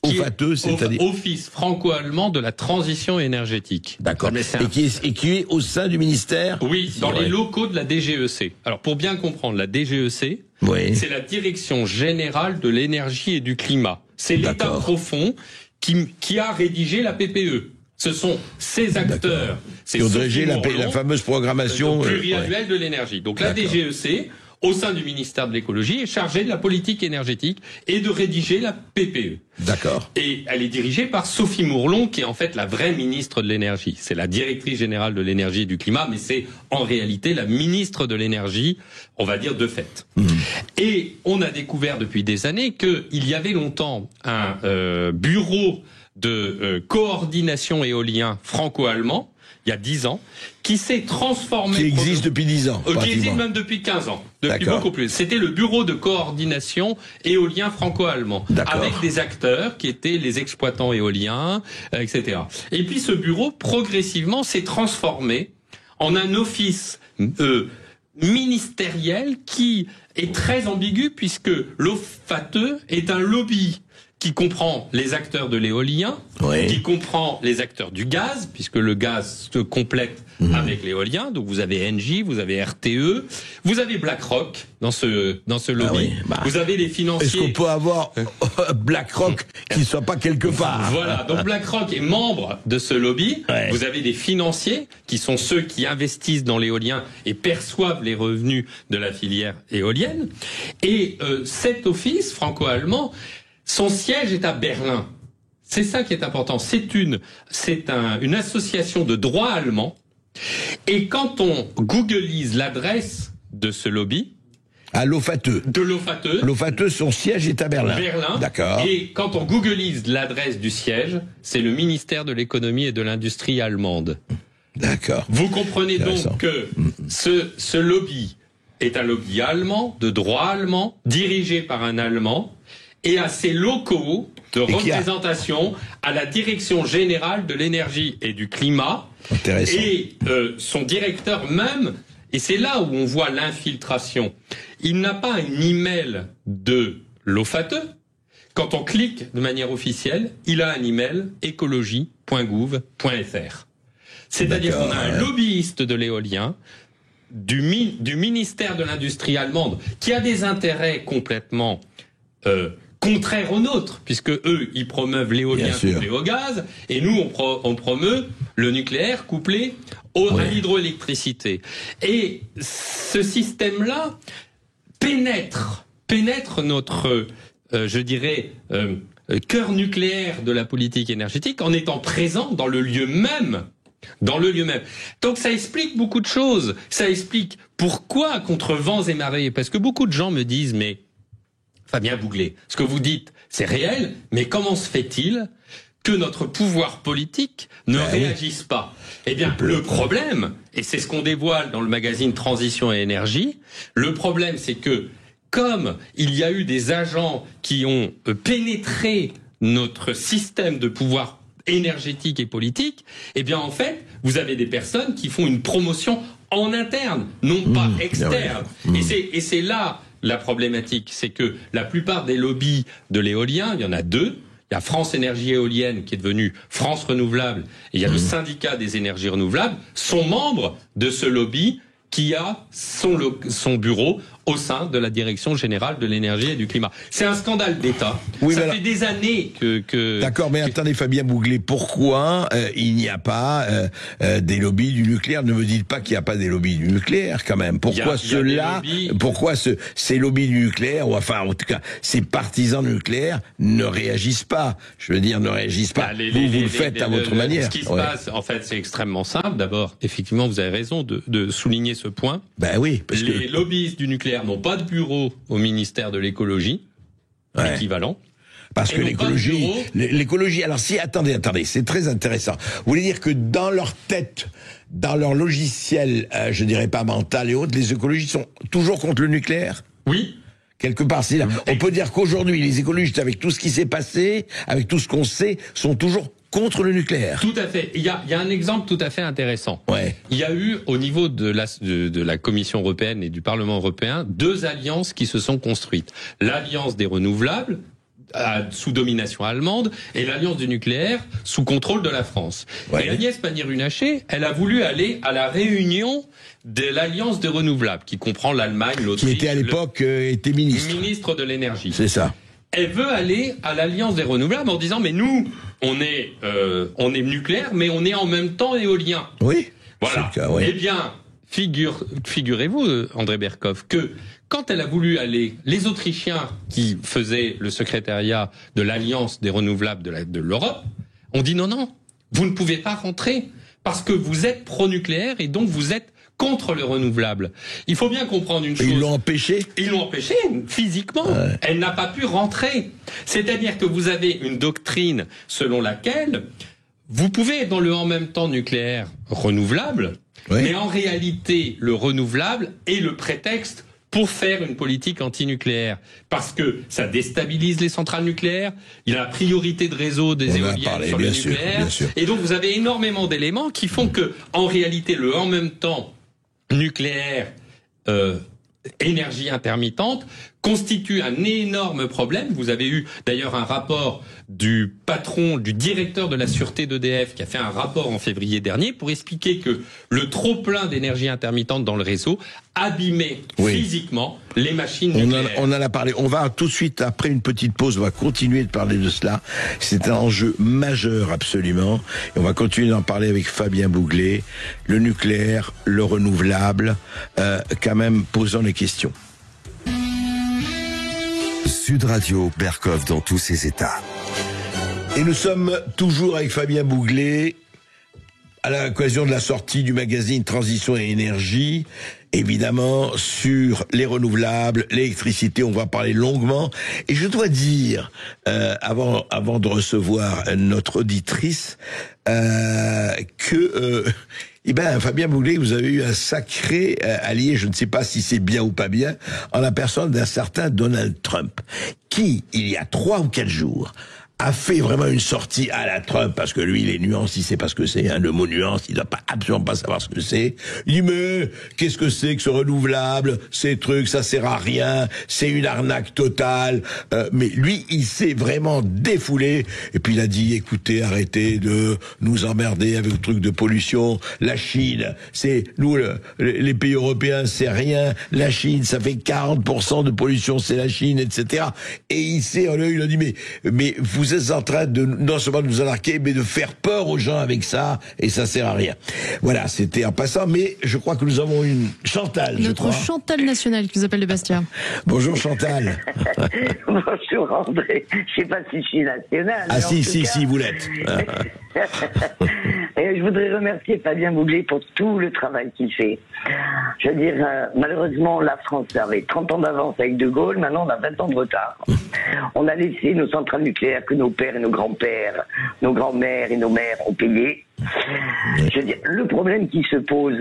Speaker 7: C'est-à-dire
Speaker 12: Office franco-allemand de la transition énergétique.
Speaker 7: D'accord. Et qui est au sein du ministère?
Speaker 12: Oui, dans les locaux de la DGEC. Alors pour bien comprendre, la DGEC, c'est la Direction Générale de l'Énergie et du Climat. C'est l'État profond qui a rédigé la PPE. Ce sont ces acteurs,
Speaker 7: qui ont dirigé la fameuse programmation
Speaker 12: pluriannuelle de l'énergie. Donc la DGEC, au sein du ministère de l'écologie, est chargée de la politique énergétique et de rédiger la PPE.
Speaker 7: D'accord.
Speaker 12: Et elle est dirigée par Sophie Mourlon, qui est en fait la vraie ministre de l'énergie. C'est la directrice générale de l'énergie et du climat, mais c'est en réalité la ministre de l'énergie, on va dire de fait. Et on a découvert depuis des années qu'il y avait longtemps un bureau de coordination éolien franco-allemand, il y a 10 ans, qui s'est transformé...
Speaker 7: Qui existe depuis 10 ans.
Speaker 12: Qui existe même depuis 15 ans. Depuis beaucoup plus. C'était le bureau de coordination éolien franco-allemand. Avec des acteurs qui étaient les exploitants éoliens, etc. Et puis ce bureau, progressivement, s'est transformé en un office ministériel qui est très ambigu, puisque l'OFATE est un lobby qui comprend les acteurs de l'éolien, qui comprend les acteurs du gaz, puisque le gaz se complète avec l'éolien. Donc vous avez Engie, vous avez RTE, vous avez BlackRock dans ce lobby. Vous avez les financiers.
Speaker 7: Est-ce qu'on peut avoir BlackRock qui ne soit pas quelque part?
Speaker 12: Voilà, donc BlackRock est membre de ce lobby. Vous avez des financiers qui sont ceux qui investissent dans l'éolien et perçoivent les revenus de la filière éolienne. Et cet office franco-allemand, son siège est à Berlin. C'est ça qui est important. C'est une association de droit allemand. Et quand on googlise l'adresse de ce lobby,
Speaker 7: à l'OFATE.
Speaker 12: De l'OFATE.
Speaker 7: L'OFATE, son siège est à Berlin.
Speaker 12: D'accord. Et quand on googlise l'adresse du siège, c'est le ministère de l'économie et de l'industrie allemande.
Speaker 7: D'accord.
Speaker 12: Vous comprenez donc que ce lobby est un lobby allemand, de droit allemand, dirigé par un Allemand, et à ses locaux de représentation à la Direction Générale de l'Énergie et du Climat.
Speaker 7: Intéressant.
Speaker 12: Et son directeur même, et c'est là où on voit l'infiltration, il n'a pas un email de l'OFATE. Quand on clique de manière officielle, il a un email écologie.gouv.fr. C'est-à-dire qu'on a un lobbyiste de l'éolien, du ministère de l'Industrie allemande, qui a des intérêts complètement contraires aux nôtres, puisque eux, ils promeuvent l'éolien couplé au gaz, et nous, on promeut le nucléaire couplé à l'hydroélectricité. Et ce système-là pénètre notre, je dirais, cœur nucléaire de la politique énergétique en étant présent dans le lieu même. Donc ça explique beaucoup de choses. Ça explique pourquoi contre vents et marées. Parce que beaucoup de gens me disent, mais Fabien Bouglet, ce que vous dites, c'est réel, mais comment se fait-il que notre pouvoir politique ne réagisse pas? Eh bien, le problème, et c'est ce qu'on dévoile dans le magazine Transition et Énergie, le problème c'est que comme il y a eu des agents qui ont pénétré notre système de pouvoir énergétique et politique, eh bien en fait, vous avez des personnes qui font une promotion en interne, non pas externe. Et c'est là la problématique, c'est que la plupart des lobbies de l'éolien, il y en a deux. Il y a France Énergie Éolienne qui est devenue France Renouvelable, et il y a le syndicat des énergies renouvelables, sont membres de ce lobby qui a son bureau au sein de la Direction Générale de l'Énergie et du Climat. C'est un scandale d'État. Ça fait des années que...
Speaker 7: D'accord, mais attendez Fabien Bouglet, pourquoi il n'y a pas des lobbies du nucléaire? Ne me dites pas qu'il n'y a pas des lobbies du nucléaire quand même. Pourquoi pourquoi ces lobbies du nucléaire, ou enfin en tout cas ces partisans du nucléaire ne réagissent pas? Je veux dire, ne réagissent pas. Vous le faites à votre manière.
Speaker 12: Ce qui se passe, en fait, c'est extrêmement simple. D'abord, effectivement, vous avez raison de souligner ce point.
Speaker 7: Ben oui, parce que
Speaker 12: les lobbyistes du nucléaire n'ont pas de bureau au ministère de l'écologie, équivalent.
Speaker 7: Parce que l'écologie, alors si, attendez, c'est très intéressant. Vous voulez dire que dans leur tête, dans leur logiciel, je dirais pas mental et autres, les écologistes sont toujours contre le nucléaire?
Speaker 12: Oui.
Speaker 7: Quelque part, c'est là. On peut dire qu'aujourd'hui, les écologistes, avec tout ce qui s'est passé, avec tout ce qu'on sait, sont toujours contre le nucléaire.
Speaker 12: Tout à fait. Il y a un exemple tout à fait intéressant. Il y a eu, au niveau de la Commission européenne et du Parlement européen, deux alliances qui se sont construites. L'alliance des renouvelables, sous domination allemande, et l'alliance du nucléaire, sous contrôle de la France. Et Agnès Pannier-Runacher, elle a voulu aller à la réunion de l'alliance des renouvelables, qui comprend l'Allemagne, l'Autriche...
Speaker 7: Qui était à l'époque était
Speaker 12: ministre de l'énergie.
Speaker 7: C'est ça.
Speaker 12: Elle veut aller à l'alliance des renouvelables en disant, mais nous, on est nucléaire, mais on est en même temps éolien.
Speaker 7: Oui.
Speaker 12: Voilà.
Speaker 7: C'est le cas,
Speaker 12: Eh bien, figurez-vous, André Berkoff, que quand elle a voulu aller, les Autrichiens qui faisaient le secrétariat de l'alliance des renouvelables de l'Europe, ont dit non, vous ne pouvez pas rentrer parce que vous êtes pro-nucléaire et donc vous êtes contre le renouvelable. Il faut bien comprendre une chose.
Speaker 7: Ils l'ont empêché?
Speaker 12: Ils l'ont empêché physiquement. Elle n'a pas pu rentrer. C'est-à-dire que vous avez une doctrine selon laquelle vous pouvez être dans le en même temps nucléaire renouvelable, mais en réalité, le renouvelable est le prétexte pour faire une politique antinucléaire. Parce que ça déstabilise les centrales nucléaires, il y a la priorité de réseau des éoliennes sur le nucléaire, et donc vous avez énormément d'éléments qui font que, en réalité, le en même temps nucléaire, énergie intermittente, constitue un énorme problème. Vous avez eu d'ailleurs un rapport du directeur de la sûreté d'EDF qui a fait un rapport en février dernier pour expliquer que le trop-plein d'énergie intermittente dans le réseau abîmait physiquement les machines nucléaires.
Speaker 7: On en a parlé. On va tout de suite, après une petite pause, on va continuer de parler de cela. C'est un enjeu majeur absolument. Et on va continuer d'en parler avec Fabien Bouglet. Le nucléaire, le renouvelable, quand même posant les questions.
Speaker 1: Sud Radio, Berkoff dans tous ses états.
Speaker 7: Et nous sommes toujours avec Fabien Bouglet, à l'occasion de la sortie du magazine Transition et Énergie, évidemment sur les renouvelables, l'électricité, on va parler longuement. Et je dois dire, avant de recevoir notre auditrice, que... Fabien Bouglet, vous avez eu un sacré allié, je ne sais pas si c'est bien ou pas bien, en la personne d'un certain Donald Trump, qui, il y a 3 ou 4 jours, a fait vraiment une sortie à la Trump, parce que lui, les nuances, il sait pas ce que c'est, hein, le mot nuance, il doit absolument pas savoir ce que c'est. Il dit, mais, qu'est-ce que c'est que ce renouvelable, ces trucs, ça sert à rien, c'est une arnaque totale, mais lui, il s'est vraiment défoulé, et puis il a dit, écoutez, arrêtez de nous emmerder avec le truc de pollution, la Chine, c'est, nous, les pays européens, c'est rien, la Chine, ça fait 40% de pollution, c'est la Chine, etc. Et il a dit, mais vous êtes en train de non seulement de nous alarquer, mais de faire peur aux gens avec ça, et ça sert à rien. Voilà, c'était en passant, mais je crois que nous avons une Chantal.
Speaker 9: Notre Chantal nationale qui nous appelle de Bastia.
Speaker 7: Bonjour Chantal.
Speaker 13: Bonjour André. Je sais pas si je suis nationale.
Speaker 7: Ah si, vous l'êtes.
Speaker 13: Et je voudrais remercier Fabien Bouglet pour tout le travail qu'il fait. Je veux dire, malheureusement, la France avait 30 ans d'avance avec De Gaulle, maintenant on a 20 ans de retard. On a laissé nos centrales nucléaires que nos pères et nos grands-pères, nos grands-mères et nos mères ont payé. Je veux dire, le problème qui se pose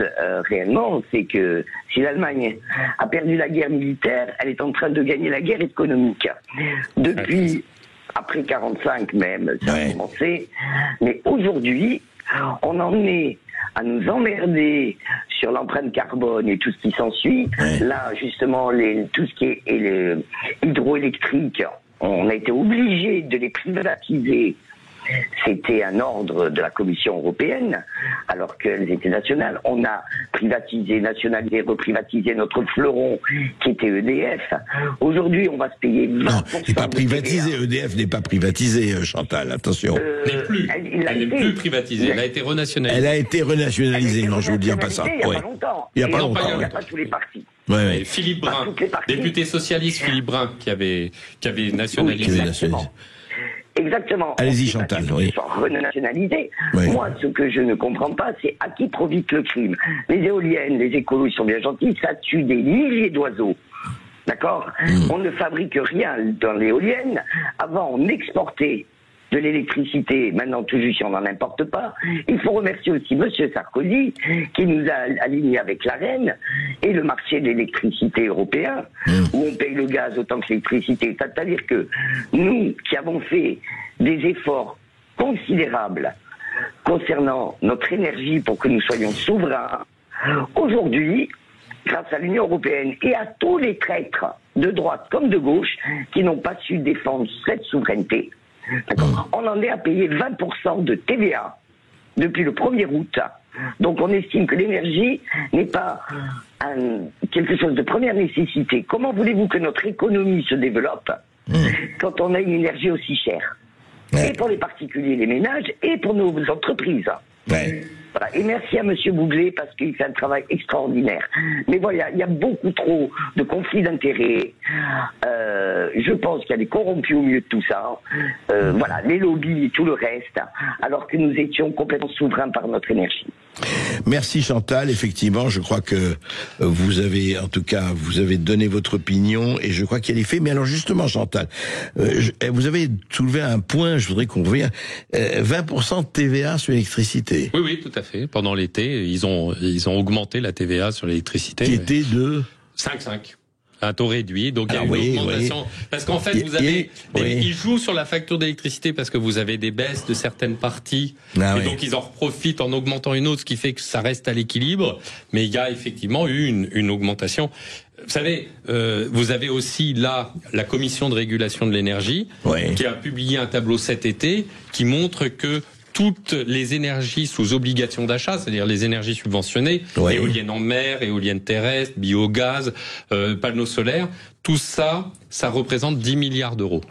Speaker 13: réellement, c'est que si l'Allemagne a perdu la guerre militaire, elle est en train de gagner la guerre économique. Depuis, après 45 même, ça a commencé. Mais aujourd'hui, on en est à nous emmerder sur l'empreinte carbone et tout ce qui s'ensuit. Là, justement, tout ce qui est hydroélectrique, on a été obligé de les privatiser. C'était un ordre de la Commission européenne, alors qu'elles étaient nationales. On a privatisé, nationalisé, reprivatisé notre fleuron, qui était EDF. Aujourd'hui, on va se payer 20%.
Speaker 7: Non, c'est pas privatisé. EDF n'est pas privatisé, Chantal, attention.
Speaker 12: Elle n'est plus privatisée, elle a été renationalisée.
Speaker 7: Elle a été renationalisée, non, je vous le dis en passant.
Speaker 13: Il n'y a pas longtemps.
Speaker 7: Il n'y a pas
Speaker 13: longtemps.
Speaker 7: longtemps.
Speaker 13: Il n'y a pas tous les partis.
Speaker 12: Ouais. Philippe Brun, député socialiste Philippe Brun, qui avait nationalisé.
Speaker 13: Exactement.
Speaker 7: Allez-y Chantal, oui.
Speaker 13: Renationalisé. Moi, ce que je ne comprends pas, c'est à qui profite le crime. Les éoliennes, les écolos, ils sont bien gentils, ça tue des milliers d'oiseaux. D'accord ? On ne fabrique rien dans l'éolienne. Avant, on exportait de l'électricité. Maintenant, tout juste, on n'en importe pas. Il faut remercier aussi Monsieur Sarkozy, qui nous a alignés avec la reine et le marché de l'électricité européen, où on paye le gaz autant que l'électricité. C'est-à-dire que nous, qui avons fait des efforts considérables concernant notre énergie pour que nous soyons souverains, aujourd'hui, grâce à l'Union européenne et à tous les traîtres de droite comme de gauche qui n'ont pas su défendre cette souveraineté, on en est à payer 20% de TVA depuis le 1er août. Donc on estime que l'énergie n'est pas quelque chose de première nécessité. Comment voulez-vous que notre économie se développe quand on a une énergie aussi chère ? Et pour les particuliers, les ménages, et pour nos entreprises. Voilà. Et merci à Monsieur Bouglet parce qu'il fait un travail extraordinaire. Mais voilà, il y a beaucoup trop de conflits d'intérêts. Je pense qu'il y a des corrompus au milieu de tout ça. Voilà, les lobbies et tout le reste, alors que nous étions complètement souverains par notre énergie.
Speaker 7: Merci Chantal, effectivement, je crois que vous avez, en tout cas, vous avez donné votre opinion et je crois qu'il y a des faits. Mais alors justement Chantal, vous avez soulevé un point, je voudrais qu'on revienne, 20% de TVA sur l'électricité.
Speaker 12: Oui, tout à fait. Pendant l'été, ils ont augmenté la TVA sur l'électricité.
Speaker 7: Qui était de
Speaker 12: 5,5. Un taux réduit, donc il y a une augmentation. Parce qu'en fait, vous avez, ils jouent sur la facture d'électricité parce que vous avez des baisses de certaines parties. Donc ils en profitent en augmentant une autre, ce qui fait que ça reste à l'équilibre. Mais il y a effectivement eu une augmentation. Vous savez, vous avez aussi là la Commission de régulation de l'énergie qui a publié un tableau cet été qui montre que toutes les énergies sous obligation d'achat, c'est-à-dire les énergies subventionnées, éoliennes en mer, éoliennes terrestres, biogaz, panneaux solaires, tout ça, ça représente 10 milliards d'euros.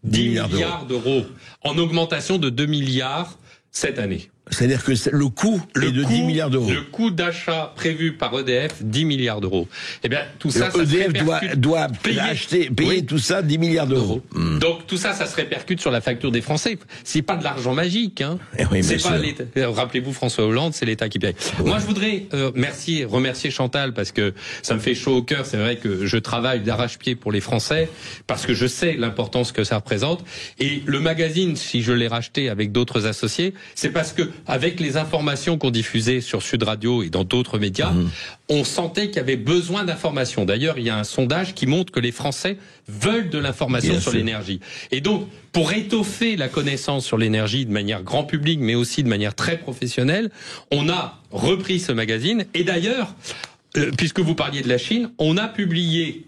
Speaker 12: 10 milliards d'euros en augmentation de 2 milliards cette année.
Speaker 7: C'est-à-dire que le coût est de 10 milliards d'euros.
Speaker 12: Le coût d'achat prévu par EDF, 10 milliards d'euros. Eh bien, tout ça,
Speaker 7: EDF doit payer tout ça 10 milliards d'euros.
Speaker 12: Donc, tout ça, ça se répercute sur la facture des Français. C'est pas de l'argent magique, hein. C'est pas l'État. Rappelez-vous, François Hollande, c'est l'État qui paye. Moi, je voudrais remercier Chantal parce que ça me fait chaud au cœur. C'est vrai que je travaille d'arrache-pied pour les Français parce que je sais l'importance que ça représente. Et le magazine, si je l'ai racheté avec d'autres associés, c'est parce que avec les informations qu'on diffusait sur Sud Radio et dans d'autres médias, on sentait qu'il y avait besoin d'informations. D'ailleurs, il y a un sondage qui montre que les Français veulent de l'information sur l'énergie. Et donc, pour étoffer la connaissance sur l'énergie de manière grand public, mais aussi de manière très professionnelle, on a repris ce magazine. Et d'ailleurs, puisque vous parliez de la Chine, on a publié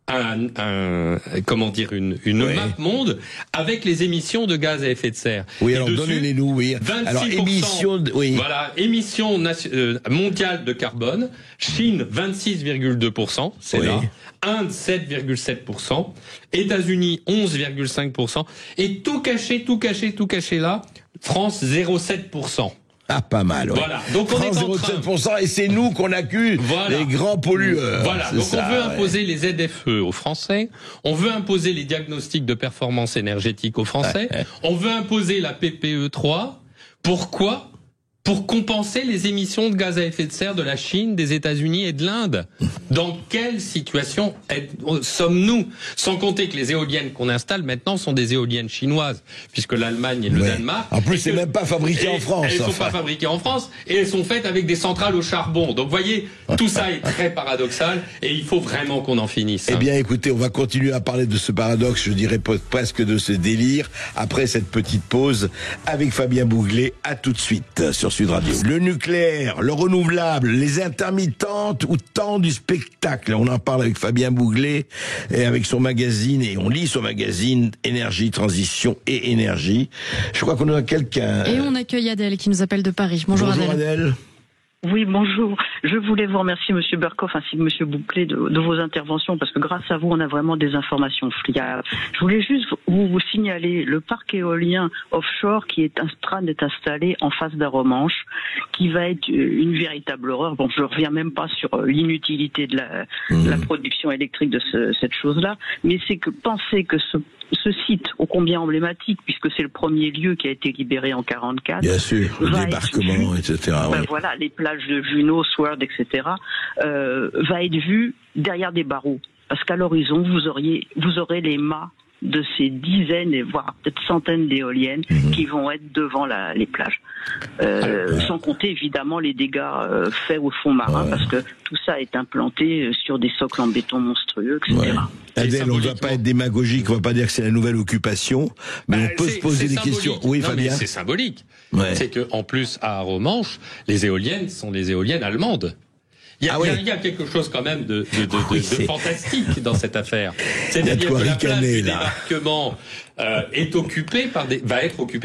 Speaker 12: une map monde avec les émissions de gaz à effet de serre.
Speaker 7: Oui, alors donnez-les-nous, oui.
Speaker 12: 26%,
Speaker 7: alors émissions, oui.
Speaker 12: Voilà, émissions mondiales de carbone. Chine 26,2%, c'est là. Inde 7,7%, États-Unis 11,5%, et tout caché là, France 0,7%.
Speaker 7: Ah, pas mal. Ouais.
Speaker 12: Voilà. Donc on est en train
Speaker 7: 0,7%, et c'est nous qu'on accuse les grands pollueurs.
Speaker 12: Voilà. Donc on veut imposer les ZFE aux Français. On veut imposer les diagnostics de performance énergétique aux Français. On veut imposer la PPE 3. Pourquoi ? Pour compenser les émissions de gaz à effet de serre de la Chine, des États-Unis et de l'Inde. Dans quelle situation sommes-nous? Sans compter que les éoliennes qu'on installe maintenant sont des éoliennes chinoises, puisque l'Allemagne et le Danemark...
Speaker 7: En plus, c'est même pas fabriqué en France.
Speaker 12: Elles sont pas fabriquées en France, et elles sont faites avec des centrales au charbon. Donc, vous voyez, tout ça est très paradoxal, et il faut vraiment qu'on en finisse.
Speaker 7: Eh bien, écoutez, on va continuer à parler de ce paradoxe, je dirais presque de ce délire, après cette petite pause, avec Fabien Bouglet. À tout de suite sur Sud Radio. Le nucléaire, le renouvelable, les intermittentes ou temps du spectacle. On en parle avec Fabien Bouglet et avec son magazine, et on lit son magazine Énergie, Transition et Énergie. Je crois qu'on a quelqu'un.
Speaker 9: Et on accueille Adèle qui nous appelle de Paris. Bonjour
Speaker 7: Adèle.
Speaker 14: Oui, bonjour. Je voulais vous remercier, Monsieur Berkoff, ainsi que Monsieur Bouclé, de vos interventions, parce que grâce à vous, on a vraiment des informations fiables. Je voulais juste vous signaler le parc éolien offshore qui est en train d'être installé en face d'Aromanche, qui va être une véritable horreur. Bon, je reviens même pas sur l'inutilité de la production électrique de cette chose-là, mais c'est que penser que ce site, ô combien emblématique, puisque c'est le premier lieu qui a été libéré en 1944.
Speaker 7: Bien sûr, le débarquement, etc.
Speaker 14: Ben voilà, les plages de Juno, Sword, etc. Va être vu derrière des barreaux. Parce qu'à l'horizon, vous aurez les mâts de ces dizaines, et voire peut-être centaines d'éoliennes qui vont être devant les plages. Sans compter évidemment les dégâts faits au fond marin, parce que tout ça est implanté sur des socles en béton monstrueux, etc.
Speaker 7: Adèle, on ne va pas être démagogique, on ne va pas dire que c'est la nouvelle occupation, mais on peut se poser des questions. Oui, Fabien.
Speaker 12: C'est symbolique. C'est que en plus à Aromanche, les éoliennes sont des éoliennes allemandes. Il y a quelque chose quand même de fantastique dans cette affaire. C'est-à-dire que la place du débarquement va être occupée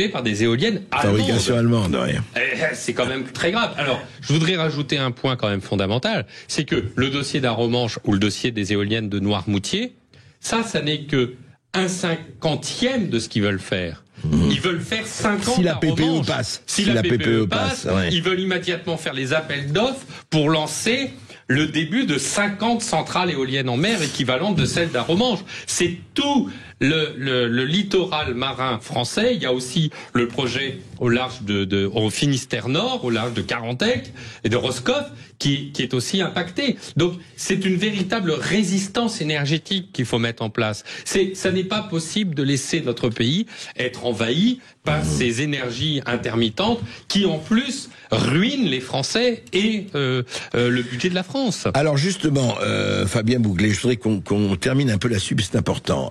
Speaker 12: par des éoliennes allemandes.
Speaker 7: Fabrication allemande, oui.
Speaker 12: C'est quand même très grave. Alors, je voudrais rajouter un point quand même fondamental, c'est que le dossier d'Aromanche ou le dossier des éoliennes de Noirmoutier, ça n'est que 1/50e de ce qu'ils veulent faire. Ils veulent faire 50
Speaker 7: si la PPE passe.
Speaker 12: Si la PPE passe, ils veulent immédiatement faire les appels d'offres pour lancer le début de 50 centrales éoliennes en mer équivalentes de celles d'Aromanche. C'est tout le littoral marin français. Il y a aussi le projet au large au Finistère Nord, au large de Carantec et de Roscoff, qui est aussi impacté. Donc, c'est une véritable résistance énergétique qu'il faut mettre en place. Ça n'est pas possible de laisser notre pays être envahi par ces énergies intermittentes qui, en plus, ruinent les Français et le budget de la France.
Speaker 7: Alors justement, Fabien Bouglet, je voudrais qu'on termine un peu là-dessus, c'est important.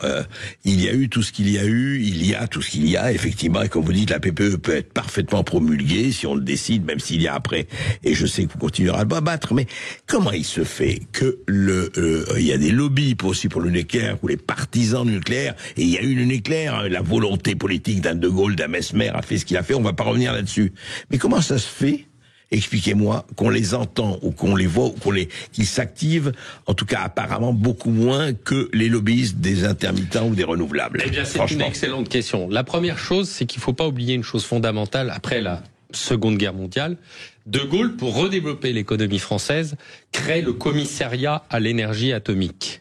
Speaker 7: Il y a eu tout ce qu'il y a eu, il y a tout ce qu'il y a, effectivement, et comme vous dites, la PPE peut être parfaitement promulguée si on le décide, même s'il y a après, et je sais que vous continuerez à le battre, mais comment il se fait que il y a des lobbies aussi pour le nucléaire, ou les partisans du nucléaire, et il y a eu le nucléaire, la volonté politique d'un De Gaulle, d'un Mesmer a fait ce qu'il a fait, on va pas revenir là-dessus. Mais comment ça se fait, expliquez-moi, qu'on les entend ou qu'on les voit ou qu'ils s'activent, en tout cas apparemment beaucoup moins que les lobbyistes des intermittents ou des renouvelables?
Speaker 12: Eh bien, c'est une excellente question. La première chose, c'est qu'il ne faut pas oublier une chose fondamentale après la Seconde Guerre mondiale. De Gaulle, pour redévelopper l'économie française, crée le commissariat à l'énergie atomique.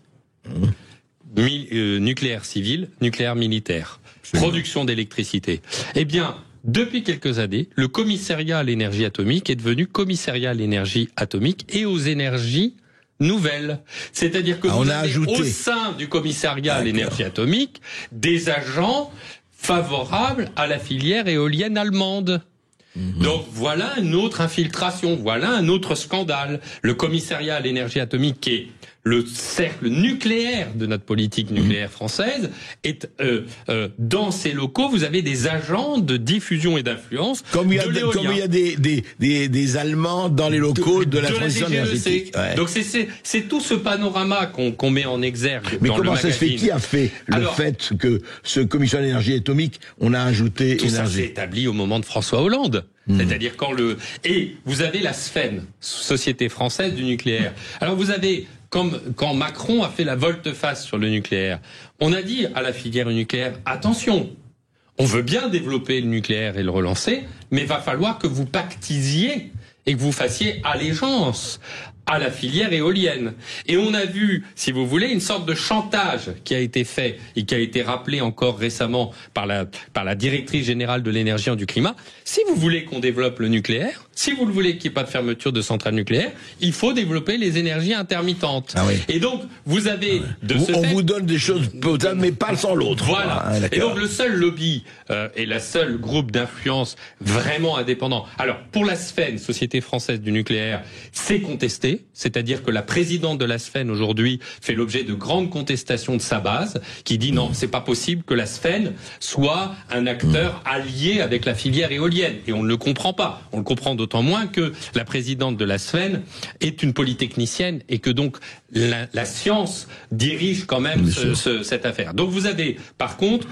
Speaker 12: Nucléaire civil, nucléaire militaire. Production d'électricité. Eh bien, depuis quelques années, le commissariat à l'énergie atomique est devenu commissariat à l'énergie atomique et aux énergies nouvelles. C'est-à-dire que vous avez au sein du commissariat à l'énergie atomique des agents favorables à la filière éolienne allemande. Donc voilà une autre infiltration, voilà un autre scandale. Le commissariat à l'énergie atomique, qui est le cercle nucléaire de notre politique nucléaire française, est dans ces locaux, vous avez des agents de diffusion et d'influence.
Speaker 7: Comme il y a des Allemands dans les locaux de la transition énergétique. Ouais.
Speaker 12: Donc c'est tout ce panorama qu'on met en exergue.
Speaker 7: Mais
Speaker 12: dans
Speaker 7: comment
Speaker 12: le
Speaker 7: ça se fait? Qui a fait le fait que ce commission d'énergie atomique, on a ajouté
Speaker 12: tout
Speaker 7: énergie?
Speaker 12: Ça s'est établi au moment de François Hollande. C'est-à-dire et vous avez la SFEN, Société française du nucléaire. Alors vous avez, comme quand Macron a fait la volte-face sur le nucléaire, on a dit à la filière nucléaire, attention, on veut bien développer le nucléaire et le relancer, mais il va falloir que vous pactisiez et que vous fassiez allégeance à la filière éolienne. Et on a vu, si vous voulez, une sorte de chantage qui a été fait et qui a été rappelé encore récemment par la directrice générale de l'énergie et du climat. Si vous voulez qu'on développe le nucléaire, si vous le voulez qu'il n'y ait pas de fermeture de centrales nucléaires, il faut développer les énergies intermittentes.
Speaker 7: Ah oui.
Speaker 12: Et donc, vous avez
Speaker 7: on vous donne des choses potables, mais pas sans l'autre.
Speaker 12: Voilà. Et donc, le seul lobby et la seule groupe d'influence vraiment indépendant. Alors, pour la SFEN, Société française du nucléaire, c'est contesté. C'est-à-dire que la présidente de la SFEN aujourd'hui fait l'objet de grandes contestations de sa base, qui dit non, c'est pas possible que la SFEN soit un acteur allié avec la filière éolienne. Et on ne le comprend pas. On le comprend d'autant moins que la présidente de la SFEN est une polytechnicienne et que donc la science dirige quand même cette affaire. Donc vous avez, par contre,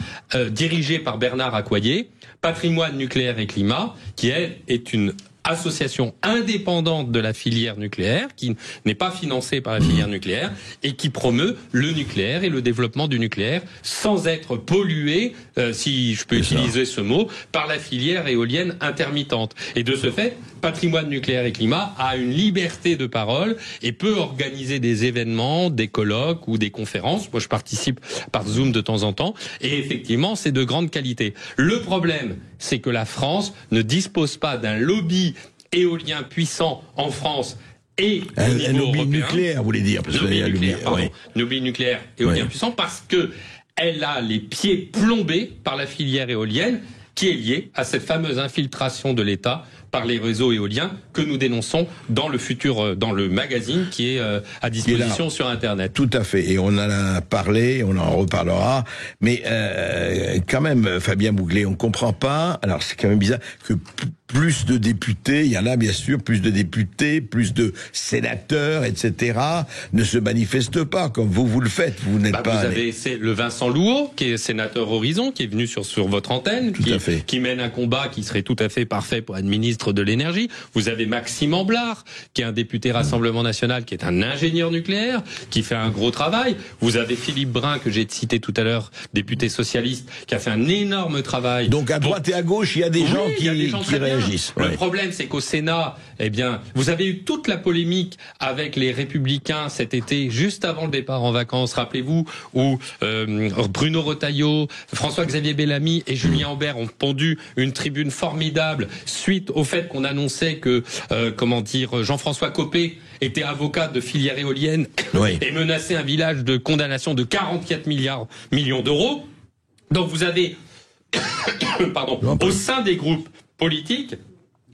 Speaker 12: dirigé par Bernard Accoyer, Patrimoine nucléaire et climat, qui est une association indépendante de la filière nucléaire, qui n'est pas financée par la filière nucléaire, et qui promeut le nucléaire et le développement du nucléaire sans être pollué, si je peux utiliser ce mot, par la filière éolienne intermittente. Et de ce fait, Patrimoine nucléaire et climat a une liberté de parole et peut organiser des événements, des colloques ou des conférences. Moi, je participe par Zoom de temps en temps, et effectivement, c'est de grande qualité. Le problème, c'est que la France ne dispose pas d'un lobby éolien puissant en France et au niveau
Speaker 7: lobby
Speaker 12: européen.
Speaker 7: Nucléaire, vous voulez dire, parce
Speaker 12: lobby
Speaker 7: que
Speaker 12: nucléaire, pardon.
Speaker 7: oui.
Speaker 12: Lobby nucléaire éolien puissant, parce que elle a les pieds plombés par la filière éolienne, qui est liée à cette fameuse infiltration de l'État par les réseaux éoliens que nous dénonçons dans le magazine qui est à disposition sur Internet.
Speaker 7: Tout à fait. Et on en a parlé, on en reparlera. Mais quand même, Fabien Bouglet, on comprend pas. Alors c'est quand même bizarre que plus de députés, il y en a bien sûr, plus de députés, plus de sénateurs, etc., ne se manifestent pas comme vous le faites. Vous n'êtes pas...
Speaker 12: Vous avez le Vincent Louot, qui est sénateur Horizon, qui est venu sur votre antenne, qui mène un combat qui serait tout à fait parfait pour être ministre de l'énergie. Vous avez Maxime Amblard, qui est un député Rassemblement National, qui est un ingénieur nucléaire, qui fait un gros travail. Vous avez Philippe Brun, que j'ai cité tout à l'heure, député socialiste, qui a fait un énorme travail.
Speaker 7: Donc à droite et à gauche, il y a des gens qui réagissent.
Speaker 12: Le problème, c'est qu'au Sénat, vous avez eu toute la polémique avec les Républicains cet été, juste avant le départ en vacances, rappelez-vous, où Bruno Retailleau, François-Xavier Bellamy et Julien Aubert ont pondu une tribune formidable suite au fait qu'on annonçait que, Jean-François Copé était avocat de filière éolienne et menaçait un village de condamnation de 44 millions d'euros. Donc vous avez, au sein des groupes politiques,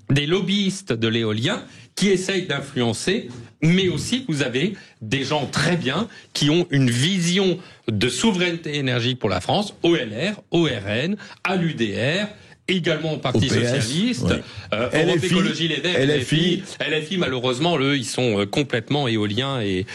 Speaker 12: des lobbyistes de l'éolien qui essayent d'influencer, mais aussi vous avez des gens très bien qui ont une vision de souveraineté énergique pour la France, OLR, ORN, à l'UDR, également au Parti socialiste, Europe Écologie Les Verts, LFI, malheureusement, eux, ils sont complètement éoliens et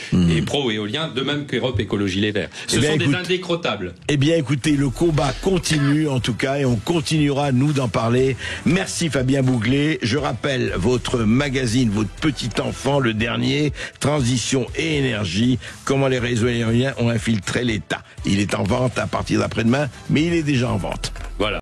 Speaker 12: pro-éoliens, de même qu'Europe Écologie Les Verts. Ce sont des indécrottables.
Speaker 7: Eh bien, écoutez, le combat continue, en tout cas, et on continuera, nous, d'en parler. Merci, Fabien Bouglet. Je rappelle votre magazine, votre petit enfant, le dernier, Transition et énergie, comment les réseaux éoliens ont infiltré l'État. Il est en vente à partir d'après-demain, mais il est déjà en vente.